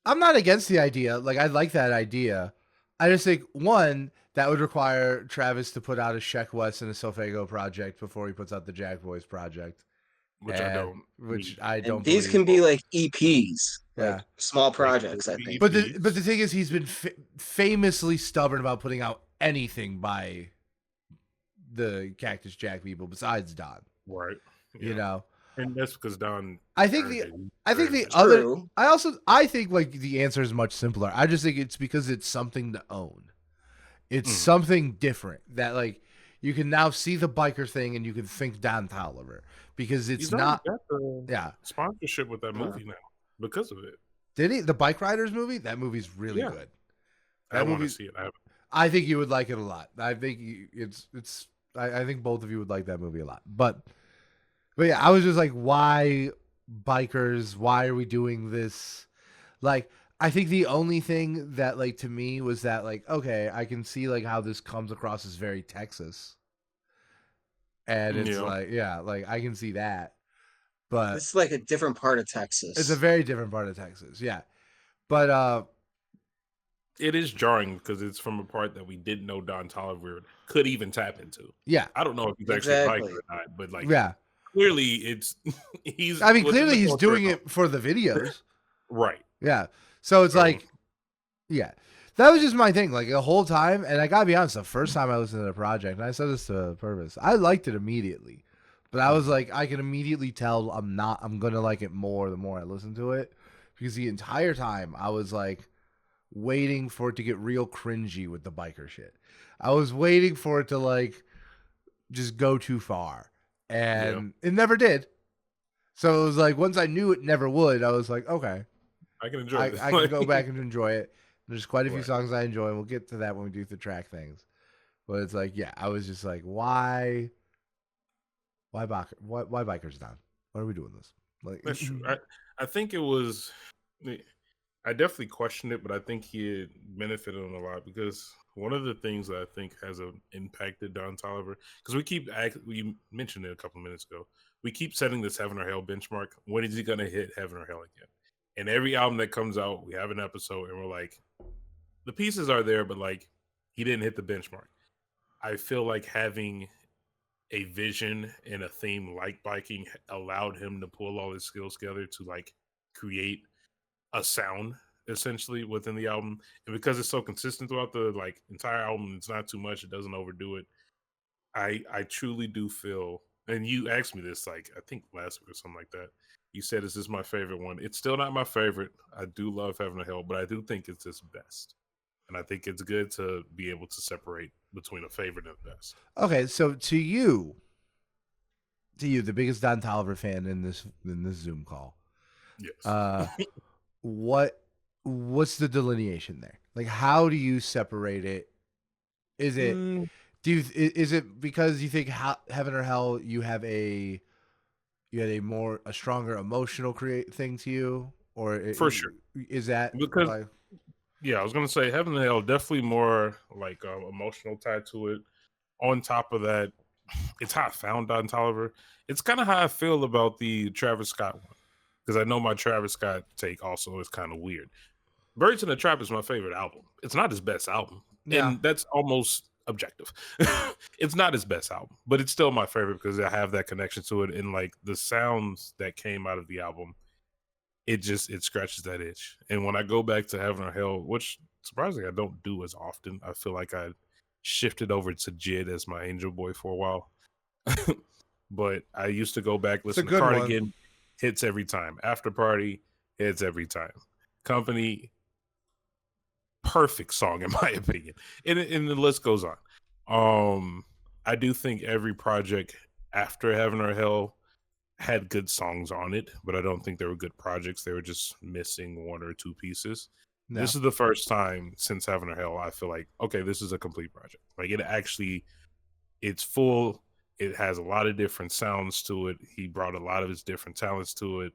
I'm not against the idea. Like, I like that idea. I just think, one, that would require Travis to put out a Sheck West and a Sofago project before he puts out the Jack Boys project. Which I don't. Which need. I don't. And these believe. can be like EPs, Yeah. like small projects. I think. But the thing is, he's been famously stubborn about putting out anything by the Cactus Jack people besides Don. Right. You know. And that's because Don. I think the True. other. I think like the answer is much simpler. I just think it's because it's something to own. It's something different that like you can now see the biker thing and you can think Don Toliver because it's He's not. got the Yeah. sponsorship with that movie now because of it. Did he? The Bike Riders movie? That movie's really good. I want to see it. I think you would like it a lot. I think it's. I think both of you would like that movie a lot. But yeah, I was just like, why bikers? Why are we doing this? Like, I think the only thing that like to me was that like, okay, I can see like how this comes across as very Texas, and it's like I can see that. But It's like a different part of Texas. it's a very different part of Texas, yeah. But it is jarring because it's from a part that we didn't know Don Toliver could even tap into. Yeah, I don't know if he's actually a biker or not, but like, clearly it's he's. I mean, clearly he's doing it for the videos, right? Yeah. So it's like, yeah, that was just my thing. Like the whole time, and I gotta be honest, the first time I listened to the project, and I said this to Purvis, I liked it immediately, but I was like, I can immediately tell I'm gonna like it more the more I listen to it, because the entire time I was like waiting for it to get real cringy with the biker shit. I was waiting for it to like just go too far, and it never did. So it was like once I knew it never would, I was like, okay. I can enjoy it. I can go back and enjoy it. There's quite a few songs I enjoy, and we'll get to that when we do the track things. But it's like, yeah, I was just like, why bikers down? Why are we doing this? Like, that's true. I think it was. I definitely questioned it, but I think he had benefited on a lot because one of the things that I think has impacted Don Toliver, because we mentioned it a couple of minutes ago, we keep setting this Heaven or Hell benchmark. When is he going to hit Heaven or Hell again? And every album that comes out, we have an episode, and we're like, the pieces are there, but like, he didn't hit the benchmark. I feel like having a vision and a theme like biking allowed him to pull all his skills together to like create a sound essentially within the album. And because it's so consistent throughout the like entire album, it's not too much, it doesn't overdo it. I truly do feel, and you asked me this like I think last week or something like that. You said, is this my favorite one? It's still not my favorite. I do love Heaven or Hell, but I do think it's his best. And I think it's good to be able to separate between a favorite and the best. Okay, so to you, the biggest Don Toliver fan in this Zoom call. Yes. What's the delineation there? Like, how do you separate it? Is it is it because you think Heaven or Hell you had a stronger emotional thing to you, or for sure is that because like, I was gonna say Heaven and Hell definitely more like emotional tied to it. On top of that, it's how I found Don Toliver. It's kind of how I feel about the Travis Scott one because I know my Travis Scott take also is kind of weird. Birds in the Trap is my favorite album. It's not his best album, and that's almost objective. It's not his best album, but it's still my favorite because I have that connection to it, and like the sounds that came out of the album, it scratches that itch. And when I go back to Heaven or Hell, which surprisingly I don't do as often, I feel like I shifted over to Jid as my angel boy for a while. But I used to go back, listen to Cardigan, hits every time. After Party, hits every time. Company, perfect song in my opinion. And the list goes on. I do think every project after Heaven or Hell had good songs on it, but I don't think they were good projects. They were just missing one or two pieces. No. This is the first time since Heaven or Hell I feel like, okay, this is a complete project. Like it's full. It has a lot of different sounds to it. He brought a lot of his different talents to it.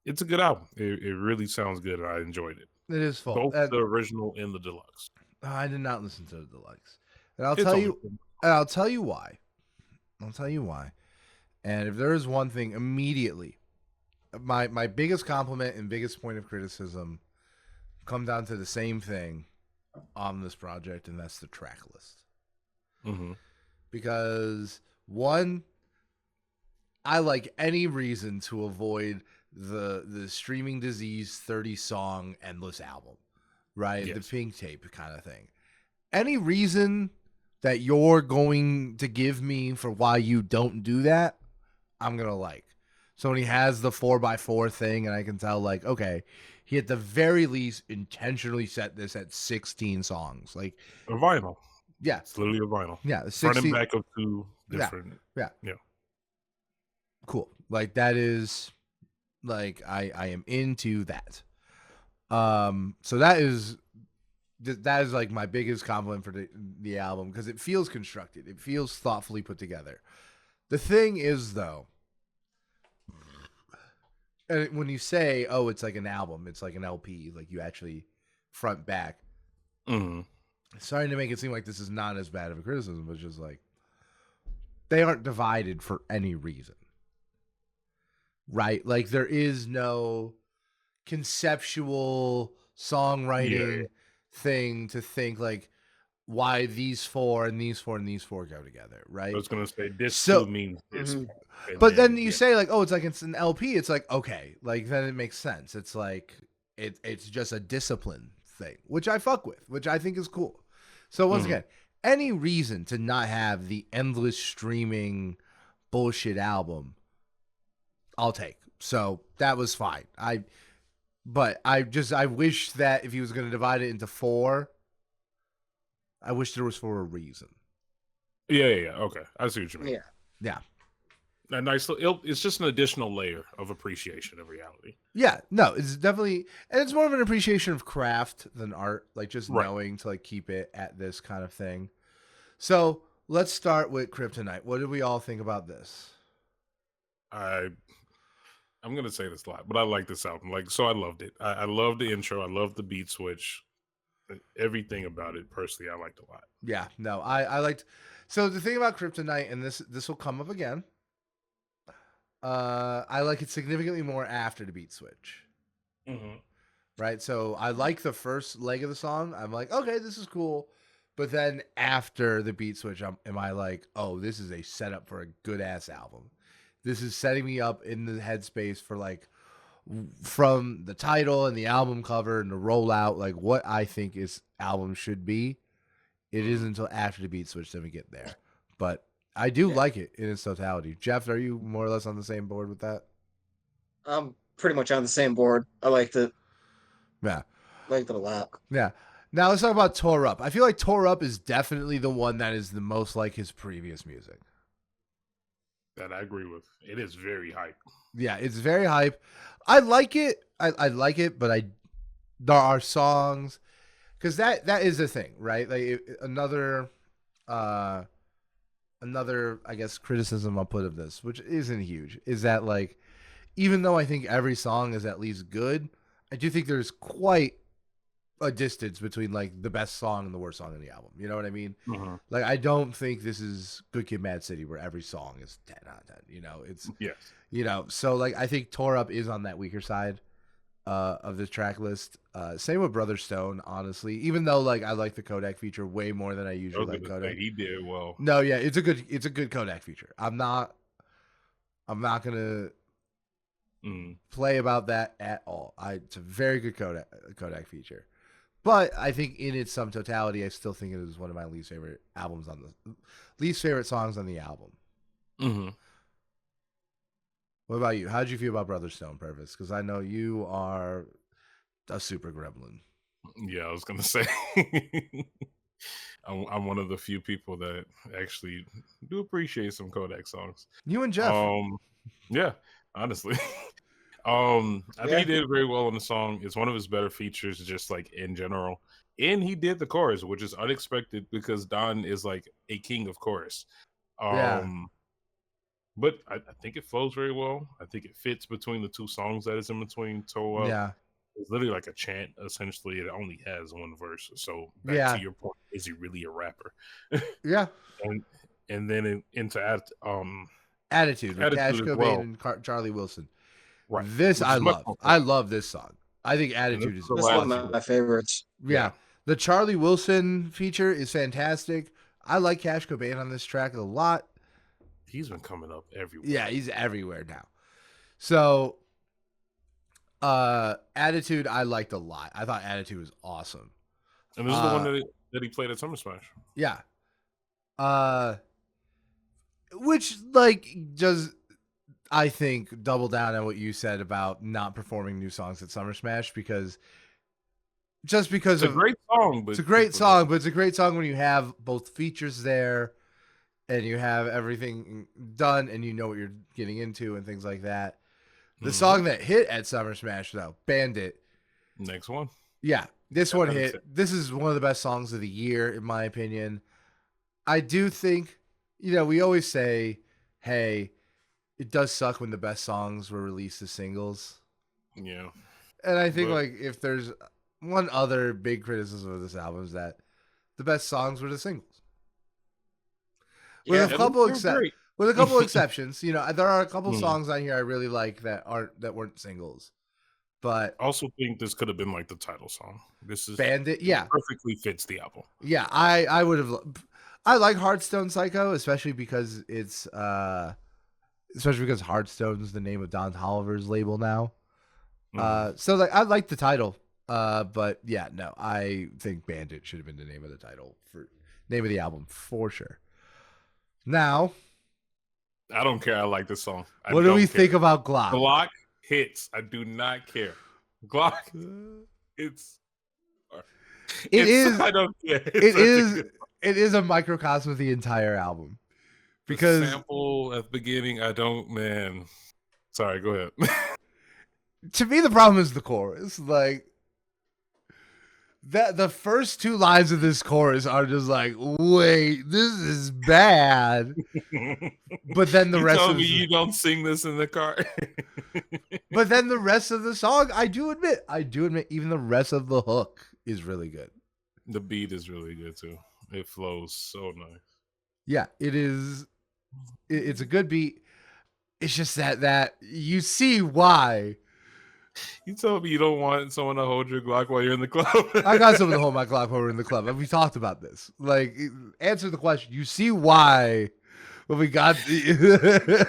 It's a good album. It really sounds good, and I enjoyed it. It is full. Both the original and the deluxe. I did not listen to the deluxe. And I'll tell you why. I'll tell you why. And if there is one thing immediately, my biggest compliment and biggest point of criticism come down to the same thing on this project, and that's the track list. Mm-hmm. Because one, I like any reason to avoid the streaming disease 30 song endless album, right? Yes. The pink tape kind of thing. Any reason that you're going to give me for why you don't do that, I'm going to like. So when he has the 4x4 thing and I can tell like, okay, he at the very least intentionally set this at 16 songs. Like a vinyl. Yeah. It's literally a vinyl. Yeah. The 16, front and back of two different. Yeah. Cool. Like that is like, I am into that. So that is like my biggest compliment for the album because it feels constructed. It feels thoughtfully put together. The thing is, though, and when you say, oh, it's like an album, it's like an LP, like you actually front back. Mm-hmm. Sorry to make it seem like this is not as bad of a criticism, but just like they aren't divided for any reason. Right? Like there is no conceptual songwriting thing to think like why these four and these four and these four go together, right? I was gonna say this two means this. Mm-hmm. But then you say like, oh, it's like it's an LP. It's like, okay, like then it makes sense. It's like it's just a discipline thing, which I fuck with, which I think is cool. So once again, any reason to not have the endless streaming bullshit album, I'll take. So that was fine. But I wish that if he was going to divide it into 4, I wish there was for a reason. Yeah. Okay, I see what you mean. Yeah. A nice. It's just an additional layer of appreciation of reality. Yeah. No, it's definitely, and it's more of an appreciation of craft than art. Like just knowing to like keep it at this kind of thing. So let's start with Kryptonite. What did we all think about this? I'm gonna say this a lot, but I like this album. Like, so I loved it. I loved the intro. I loved the beat switch. Everything about it, personally, I liked a lot. Yeah, no, I liked. So the thing about Kryptonite, and this will come up again. I like it significantly more after the beat switch. Mm-hmm. Right, so I like the first leg of the song. I'm like, okay, this is cool. But then after the beat switch, am I like, oh, this is a setup for a good ass album. This is setting me up in the headspace for like from the title and the album cover and the rollout, like what I think is album should be. It isn't until after the beat switch that we get there. But I do like it in its totality. Jeff, are you more or less on the same board with that? I'm pretty much on the same board. I liked it. Yeah. Liked it a lot. Yeah. Now let's talk about Tore Up. I feel like Tore Up is definitely the one that is the most like his previous music. That I agree with. It is very hype. Yeah, it's very hype. I like it. I like it, but there are songs because that is the thing, right? Like another I guess criticism I'll put of this, which isn't huge, is that like even though I think every song is at least good, I do think there's quite a distance between like the best song and the worst song in the album. You know what I mean? Mm-hmm. Like I don't think this is Good Kid, Mad City where every song is 10 out of 10. You know, it's you know, so like I think Tore Up is on that weaker side of this track list. Same with Brother Stone, honestly. Even though like I like the Kodak feature way more than I usually like Kodak. He did well. No, yeah, it's a good Kodak feature. I'm not gonna play about that at all. It's a very good Kodak feature. But I think in its sum totality, I still think it is one of my least favorite songs on the album. Mm-hmm. What about you? How did you feel about Brother Stone, Purvis? Because I know you are a super gremlin. Yeah, I was gonna say I'm one of the few people that actually do appreciate some Kodak songs. You and Jeff. Yeah, honestly. I think he did very well on the song. It's one of his better features, just like in general. And he did the chorus, which is unexpected because Don is like a king of chorus. Yeah. But I think it flows very well. I think it fits between the two songs that is in between. So Yeah. it's literally like a chant. Essentially, it only has one verse. So back Yeah. to your point, is he really a rapper? Yeah. And then into Attitude with Cash as Cobain well. and Charlie Wilson. Right. This Which I is much love. more I fun. love this song. I think And Attitude this is the That's last one of one. my favorites. Yeah. The Charlie Wilson feature is fantastic. I like Cash Cobain on this track a lot. He's been coming up everywhere. Yeah, he's everywhere now. So Attitude I liked a lot. I thought Attitude was awesome. And this is the one that he played at Summer Smash. Yeah. Which like does I think double down on what you said about not performing new songs at Summer Smash because it's a great song, but it's a great song when you have both features there and you have everything done and you know what you're getting into and things like that. The song that hit at Summer Smash though, Bandit. Next one. Yeah, this one hit. This is one of the best songs of the year in my opinion. I do think, we always say, hey, it does suck when the best songs were released as singles. Yeah. And I think if there's one other big criticism of this album is that the best songs were the singles. With a couple exceptions, there are a couple songs on here I really like that weren't singles. But I also think this could have been like the title song. This is Bandit, yeah. Perfectly fits the album. Yeah, I would have I like Hardstone Psycho, especially because Hardstone's the name of Don Toliver's label now. So I like the title. But yeah, no, I think Bandit should have been the name of the title for name of the album for sure. Now, I don't care. I like this song. What do we think about Glock? Glock hits. I do not care. Glock. I don't care. It is a microcosm of the entire album. Because the sample at the beginning, man. Sorry, go ahead. To me, the problem is the chorus. Like that, the first two lines of this chorus are just like, wait, this is bad. But then the rest of you don't sing this in the car. But then the rest of the song, I do admit, even the rest of the hook is really good. The beat is really good too. It flows so nice. Yeah, it is. It's a good beat. It's just that you see why. You told me you don't want someone to hold your Glock while you're in the club. I got someone to hold my Glock while we're in the club. We talked about this. Like, answer the question. You see why when we got. Yes.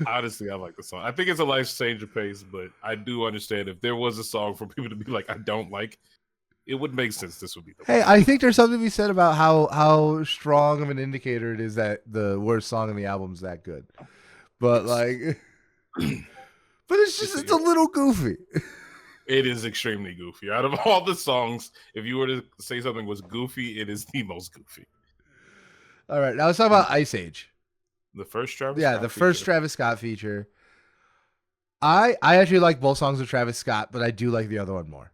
Honestly, I like the song. I think it's a life changer pace, but I do understand if there was a song for people to be like, I don't like, it would make sense. This would be the one. I think there's something to be said about how strong of an indicator it is that the worst song in the album is that good. But but it's a little goofy. It is extremely goofy. Out of all the songs, if you were to say something was goofy, it is the most goofy. All right, now let's talk about Ice Age. The first Travis Scott the first Travis Scott feature. I actually like both songs of Travis Scott, but I do like the other one more.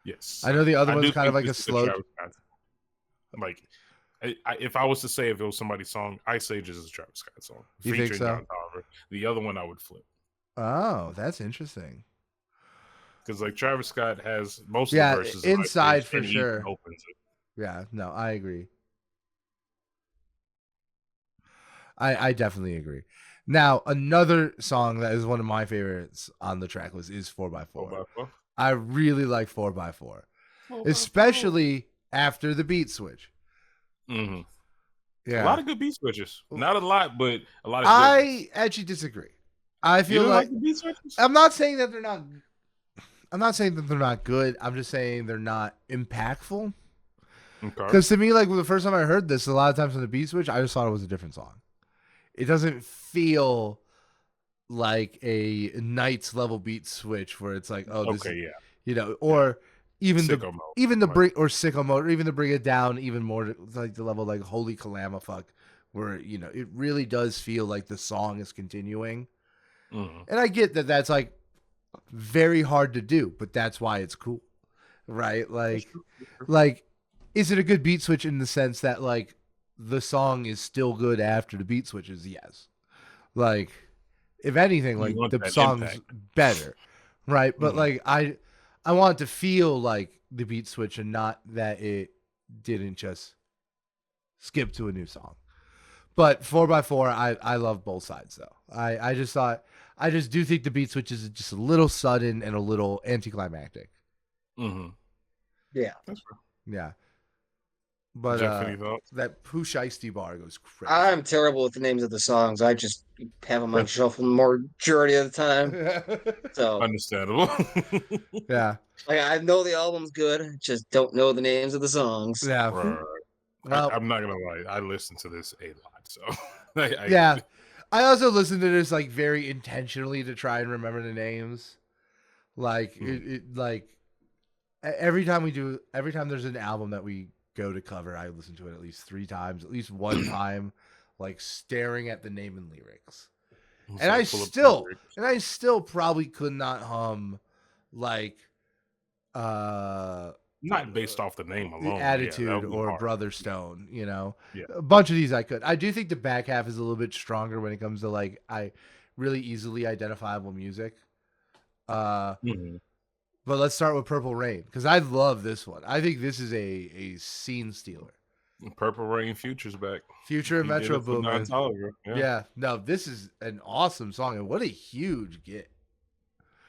Yes. I know the other one's kind of like a slow. Like, if I was to say if it was somebody's song, Ice Age is a Travis Scott song. You think so? John Toliver. The other one I would flip. Oh, that's interesting. Because like Travis Scott has most of the verses inside for sure. Opens it. Yeah, no, I agree. I definitely agree. Now, another song that is one of my favorites on the track list is 4x4. 4x4. I really like 4x4, especially after the beat switch. Mm-hmm. A lot of good beat switches. Not a lot, but a lot of good I actually disagree. I You feel don't like the beat switches? I'm not saying that they're not. I'm not saying that they're not good. I'm just saying they're not impactful. Okay. Because to me, like the first time I heard this, a lot of times on the beat switch, I just thought it was a different song. It doesn't feel like a Knights level beat switch where it's like, oh, this is, you know, or even Sicko the mode, even the right. bring or sicko mode, or even to bring it down even more to like the level like holy calamafuck, where you know it really does feel like the song is continuing. Mhm. And I get that that's like very hard to do, but that's why it's cool, right? Like, is it a good beat switch in the sense that like the song is still good after the beat switches? Yes. Like, if anything, You like want the that song's impact. better, right? But Mhm. like I want it to feel like the beat switch and not that it didn't just skip to a new song. But 4x4, I love both sides though. I just thought I just do think the beat switch is just a little sudden and a little anticlimactic. Mm-hmm. Yeah. That's right. Yeah. But Jeff, any thoughts? that Pooh Shiesty bar goes crazy. I'm terrible with the names of the songs. I just have them on shuffle the majority of the time. So Understandable. yeah. like, I know the album's good, just don't know the names of the songs. Yeah. Right. Well, I'm not gonna lie. I listen to this a lot, so yeah. I also listen to this like very intentionally to try and remember the names. Like like every time there's an album that we go to cover, I listen to it at least 3 times, at least one time, like staring at the name and lyrics. And I still probably could not hum like not based off the name alone. Attitude or hard. Brother Stone, you know. Yeah. A bunch of these I could. I do think the back half is a little bit stronger when it comes to like I really easily identifiable music. Mhm. But let's start with Purple Rain because I love this one. I think this is a scene stealer. Purple Rain Future's back. Future and Metro Boomin. Toliver. Yeah, no, this is an awesome song and what a huge get.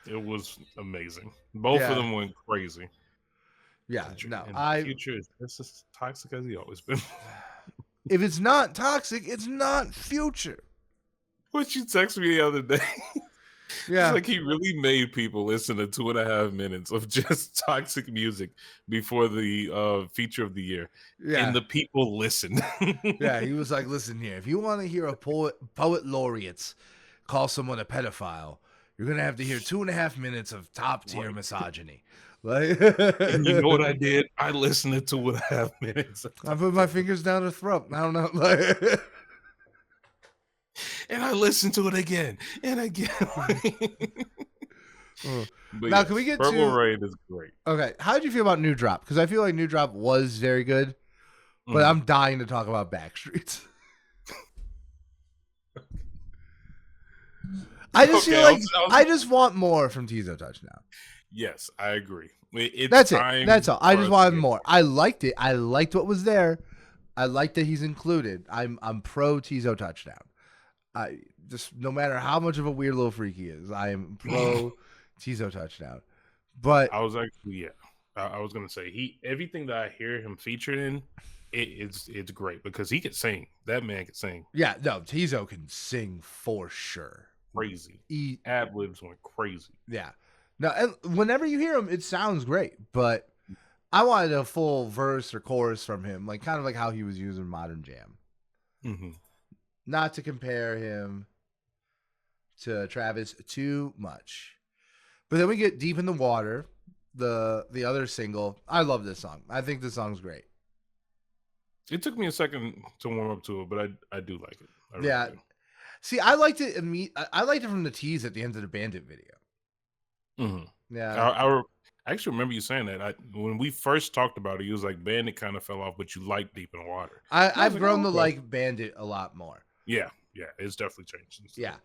It was amazing. Both of them went crazy. Yeah, no, Future is just as toxic as he always been. If it's not toxic, it's not Future. What you texted me the other day? Yeah, it's like he really made people listen to 2.5 minutes of just toxic music before the feature of the year. Yeah, and the people listened. Yeah, he was like, "Listen here, if you want to hear a poet laureates call someone a pedophile, you're gonna have to hear 2.5 minutes of top tier misogyny." Like, and you know what I did? I listened to 2.5 minutes. I put my fingers down her throat. I don't know. Like, and I listened to it again and again. Now, can we get Purple Rain is great. Okay, how did you feel about New Drop? Because I feel like New Drop was very good, but I'm dying to talk about Backstreets. I just feel like I just want more from Tizo Touchdown. Yes, I agree. That's it. That's all. I just wanted more. I liked it. I liked what was there. I liked that he's included. I'm pro Tizo Touchdown. I just no matter how much of a weird little freak he is, I am pro Tizo Touchdown. But I was actually I was gonna say everything that I hear him featured in, it's great because he could sing. That man could sing. Yeah, no, Tizo can sing for sure. Crazy. Ad-libs went crazy. Yeah. No, and whenever you hear him, it sounds great. But I wanted a full verse or chorus from him, like kind of like how he was using Modern Jam. Mm-hmm. Not to compare him to Travis too much. But then we get Deep in the Water, the other single. I love this song. I think this song's great. It took me a second to warm up to it, but I do like it. Really do. See, I liked it. I liked it from the tease at the end of the Bandit video. Mm-hmm. Yeah, I actually remember you saying that. When we first talked about it, you was like Bandit kind of fell off, but you like Deep in the Water. I've grown to like Bandit a lot more. Yeah, it's definitely changed. Yeah,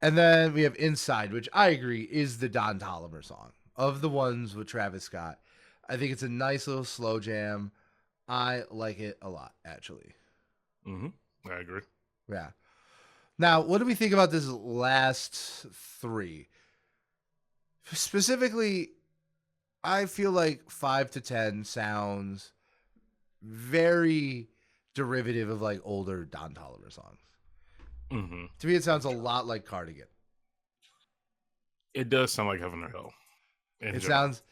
and then we have Inside, which I agree is the Don Toliver song of the ones with Travis Scott. I think it's a nice little slow jam. I like it a lot, actually. I agree. Yeah. Now, what do we think about this last 3? Specifically, I feel like 5 to 10 sounds very derivative of like older Don Toliver songs. Mm-hmm. To me, it sounds a lot like Cardigan. It does sound like Heaven or Hell. It sounds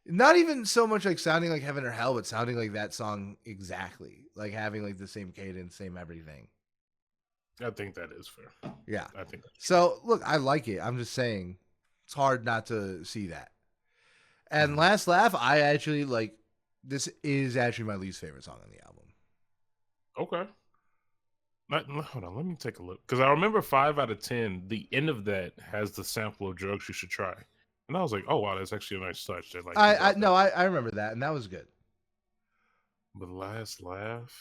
not even so much like sounding like Heaven or Hell, but sounding like that song exactly. Like having like the same cadence, same everything. I think that is fair. Yeah. I think so. Look, I like it. I'm just saying it's hard not to see that. And Last Laugh, I actually like. This is actually my least favorite song on the album. Okay. Hold on, let me take a look. Because I remember 5 out of 10, the end of that has the sample of Drugs You Should Try. And I was like, oh, wow, that's actually a nice touch. That, like, I remember that, and that was good. But Last Laugh,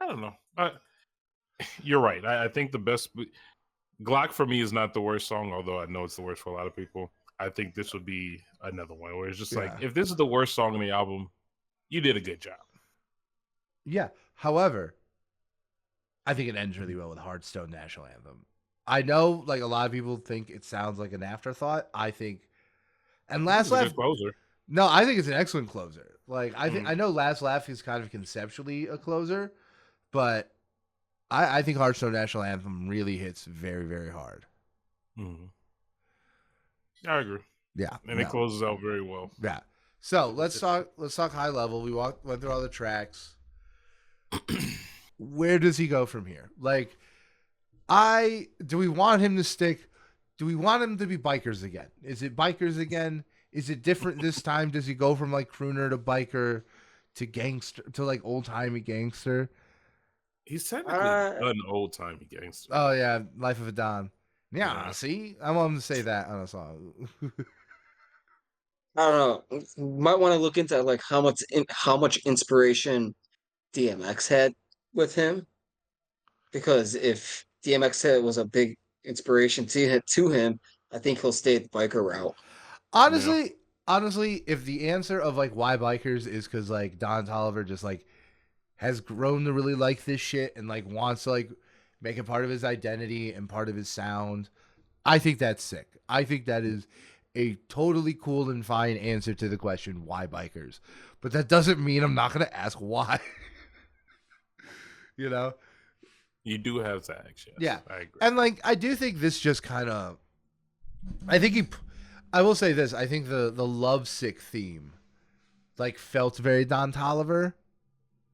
I don't know. You're right. I think the best Glock for me is not the worst song, although I know it's the worst for a lot of people. I think this would be another one where it's just like, if this is the worst song on the album, you did a good job. Yeah. However, I think it ends really well with Hardstone National Anthem. I know, like, a lot of people think it sounds like an afterthought. I think, and Last Laugh, closer. No, I think it's an excellent closer. Like, I think I know Last Laugh is kind of conceptually a closer, but I think Hardstone National Anthem really hits very, very hard. Mm-hmm. I agree. Yeah, and it closes out very well. Yeah. So let's talk high level. We went through all the tracks. Where does he go from here? Like, do we want him to stick? Do we want him to be bikers again? Is it bikers again? Is it different this time? Does he go from like crooner to biker to gangster to like old timey gangster? He's technically an old timey gangster. Oh yeah, Life of a Don. Yeah, see, I want him to say that on a song. I don't know. Might want to look into like how much inspiration DMX had with him, because if DMX was a big inspiration to him, I think he'll stay the biker route. Honestly, if the answer of like why bikers is because like Don Toliver just like has grown to really like this shit and like wants to like make it part of his identity and part of his sound, I think that's sick. I think that is a totally cool and fine answer to the question why bikers, but that doesn't mean I'm not gonna ask why. You know, you do have to ask. Yes. Yeah, I agree. And like I do think this just kind of, I will say this. I think the lovesick theme, like, felt very Don Toliver,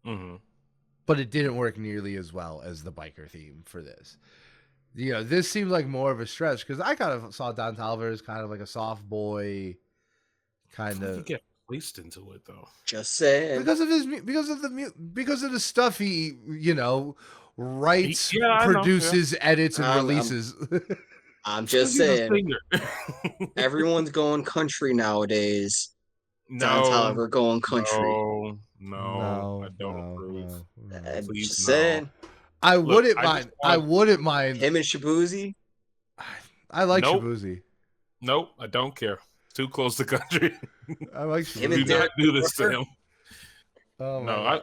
but it didn't work nearly as well as the biker theme for this. You know, this seemed like more of a stretch because I kind of saw Don Toliver as kind of like a soft boy, kind of. He get placed into it though. Just saying, because of the stuff he writes, produces, edits, and releases. I'm just saying, everyone's going country nowadays. Don Toliver going country. No, I don't approve. I'm just saying. I wouldn't mind him and Shabuzi. I like Shabuzi. Nope, I don't care. Too close to country. I like Shabuzi. Do not do this to him. Oh no,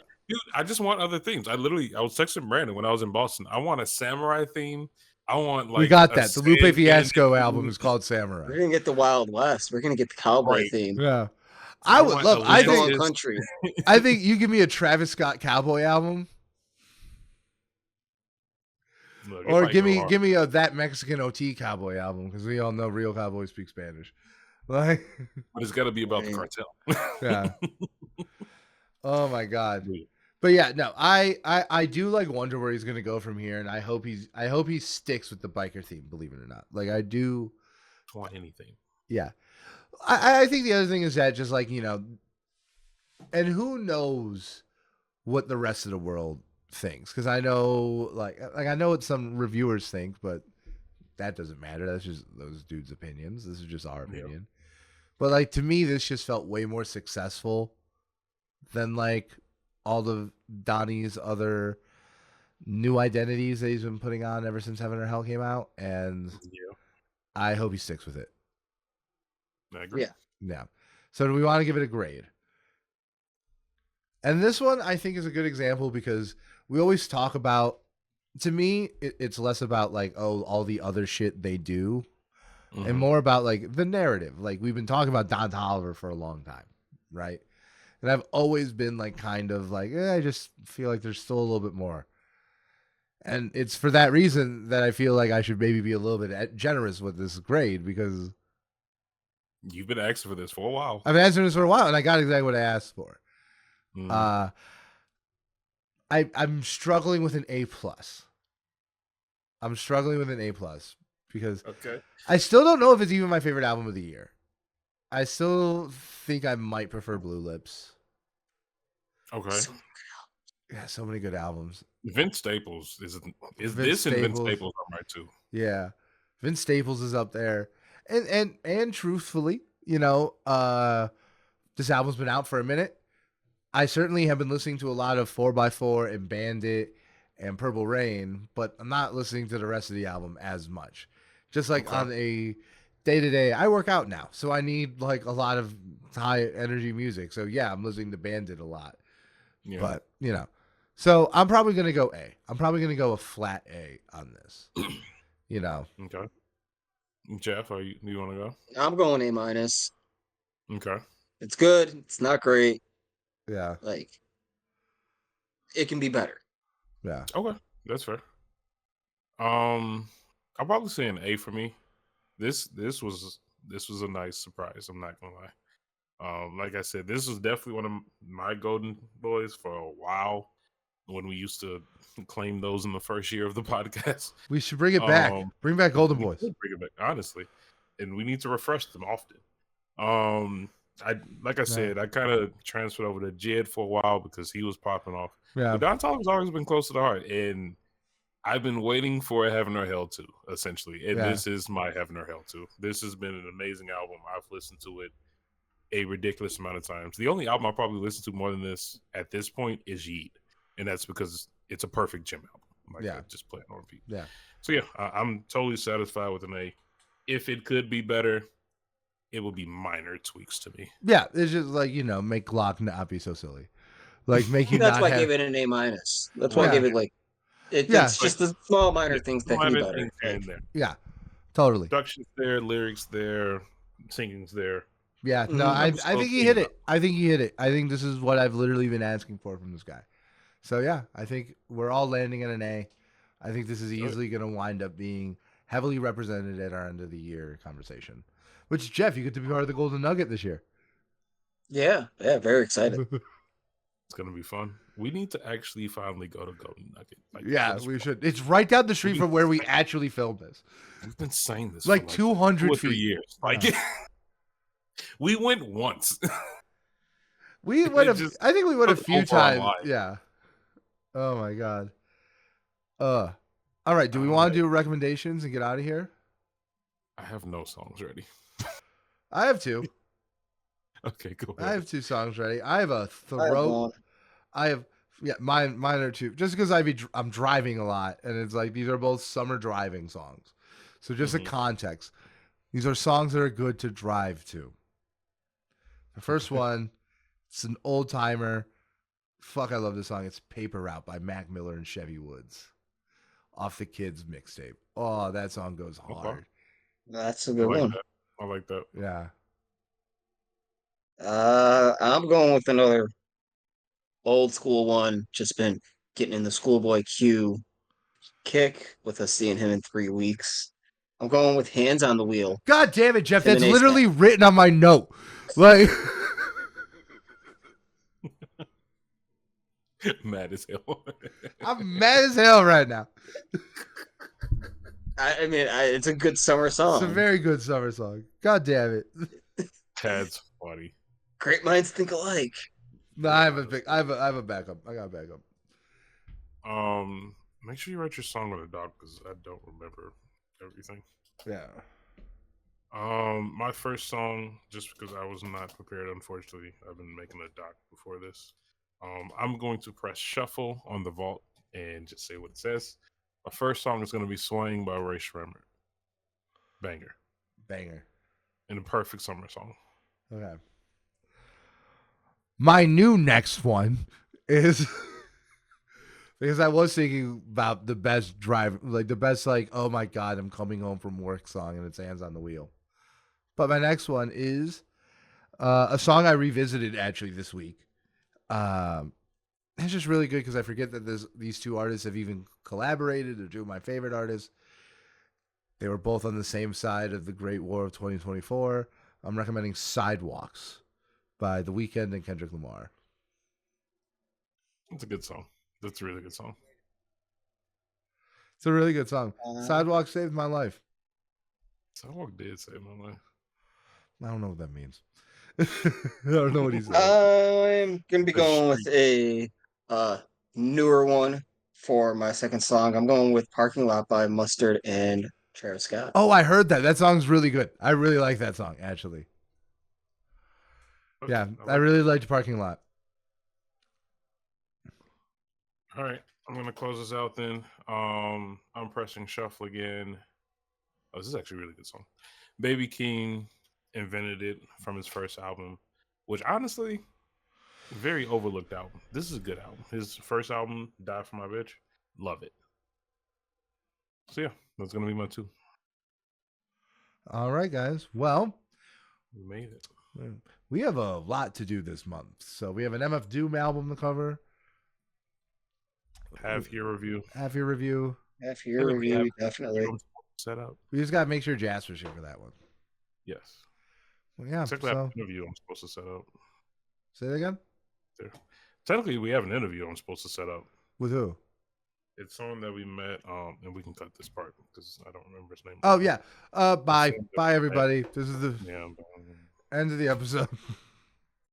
I just want other themes. I was texting Brandon when I was in Boston. I want a samurai theme. I want like we got that. The Lupe Fiasco album is called Samurai. We're gonna get the Wild West. We're gonna get the cowboy theme. Yeah, I would love. I think country. I think you give me a Travis Scott cowboy album. Look, or give me a That Mexican OT cowboy album, because we all know real cowboys speak Spanish. Like, but it's got to be about the cartel. Yeah. Oh my god. But yeah, no, I do like wonder where he's gonna go from here, and I hope he sticks with the biker theme. Believe it or not, like I do. Want anything? Yeah, I think the other thing is that just like and who knows what the rest of the world thinks, because I know like I know what some reviewers think, but that doesn't matter. That's just those dudes' opinions. This is just our opinion. But like to me, this just felt way more successful than like all of Donnie's other new identities that he's been putting on ever since Heaven or Hell came out, and I hope he sticks with it. I agree. Yeah. So do we want to give it a grade? And this one I think is a good example because we always talk about, to me, it's less about like, oh, all the other shit they do, and more about like the narrative. Like we've been talking about Don Toliver for a long time, right? And I've always been like kind of like, I just feel like there's still a little bit more. And it's for that reason that I feel like I should maybe be a little bit generous with this grade, because You've been asking for this for a while. I've been asking this for a while and I got exactly what I asked for. Mm. I'm struggling with an A+. I'm struggling with an A+ because I still don't know if it's even my favorite album of the year. I still think I might prefer Blue Lips. Okay. Yeah, so many good albums. Vince Staples is Vince this Staples. and Vince Staples are right too. Yeah, Vince Staples is up there, and truthfully, this album's been out for a minute. I certainly have been listening to a lot of 4x4 and Bandit and Purple Rain, but I'm not listening to the rest of the album as much. Just like on a day-to-day, I work out now, so I need like a lot of high energy music. So yeah, I'm listening to Bandit a lot. Yeah. But so I'm probably gonna go A. I'm probably gonna go a flat A on this. Okay. Jeff, you want to go? I'm going A-. Okay. It's good. It's not great. Yeah. Like, it can be better. Yeah. Okay, that's fair. I'll probably say an A for me. This was a nice surprise. I'm not gonna lie. Like I said, this was definitely one of my golden boys for a while. When we used to claim those in the first year of the podcast, we should bring it back. Bring back Golden Boys. Bring it back, honestly, and we need to refresh them often. I said, I kind of transferred over to Jed for a while because he was popping off. Yeah, but Don Toliver's always been close to the heart, and I've been waiting for a Heaven or Hell 2, essentially, and this is my Heaven or Hell 2. This has been an amazing album. I've listened to it a ridiculous amount of times. The only album I probably listened to more than this at this point is Yeet. And that's because it's a perfect gym album. I just play it on repeat. Yeah. So yeah, I'm totally satisfied with an A. If it could be better, it would be minor tweaks to me. Yeah, it's just like make Glock not be so silly, like make you. That's why I gave it an A-. That's why I gave it like. It's just the small minor things that can be better. Yeah, totally. Production's there, lyrics there, singing's there. Yeah, no, I think he hit it. I think this is what I've literally been asking for from this guy. So, yeah, I think we're all landing at an A. I think this is easily going to wind up being heavily represented at our end of the year conversation. Which, Jeff, you get to be part of the Golden Nugget this year. Yeah, very excited. It's going to be fun. We need to actually finally go to Golden Nugget. We should. It's right down the street from where we actually filmed this. We've been saying this for 200 2 or feet. 3 years. We went once. We went. I think we went a few times. Yeah. Oh my god. All right. Do we want to do recommendations and get out of here? I have no songs ready. I have 2. Okay, go ahead. I have 2 songs ready. I have a throat. Mine are 2. Just because I'm driving a lot, and it's like these are both summer driving songs. So just a context. These are songs that are good to drive to. The first one, it's an old timer. Fuck, I love this song. It's Paper Route by Mac Miller and Chevy Woods off the Kids mixtape. Oh, that song goes hard. Okay. That's a good one. I like that. Yeah. I'm going with another old school one. Just been getting in the Schoolboy Q kick with us seeing him in 3 weeks. I'm going with Hands on the Wheel. God damn it, Jeff. That's literally written on my note. Like... Mad as hell. I'm mad as hell right now. I mean, it's a good summer song. It's a very good summer song. God damn it. Tad's funny. Great minds think alike. No, I have a backup. I got a backup. Make sure you write your song on a doc because I don't remember everything. Yeah. My first song, just because I was not prepared, unfortunately, I've been making a doc before this. I'm going to press shuffle on the vault and just say what it says. My first song is going to be Swaying by Ray Shremmer. Banger. And a perfect summer song. Okay. My new next one is because I was thinking about the best drive, like the best, like, oh my God, I'm coming home from work song, and it's Hands on the Wheel. But my next one is a song I revisited actually this week. It's just really good because I forget that these two artists have even collaborated. They're two of my favorite artists. They were both on the same side of the Great War of 2024. I'm recommending Sidewalks by The Weeknd and Kendrick Lamar. It's a good song. That's a really good song. It's a really good song. Sidewalk saved my life. Sidewalk did save my life. I don't know what that means. I don't know what he said. I'm gonna be going with a newer one for my second song. I'm going with "Parking Lot" by Mustard and Travis Scott. Oh, I heard that. That song's really good. I really like that song, actually. Okay, Yeah, I really liked Parking Lot. All right, I'm gonna close this out then. I'm pressing shuffle again. Oh, this is actually a really good song. Baby King invented it from his first album, which honestly, very overlooked album. This is a good album. His first album, Die For My Bitch, love it. So yeah, that's gonna be my 2. All right, guys. Well, We made it. We have a lot to do this month. So we have an MF Doom album to cover. Half-year review. Half-year review. Half-year review, definitely. Set up. We just got to make sure Jasper's here for that one. Yes. Well, yeah. Technically, I have an interview I'm supposed to set up. Say that again? There. Technically, we have an interview I'm supposed to set up. With who? It's someone that we met, and we can cut this part because I don't remember his name. Oh, yeah. Bye. Bye, everybody. This is the end of the episode.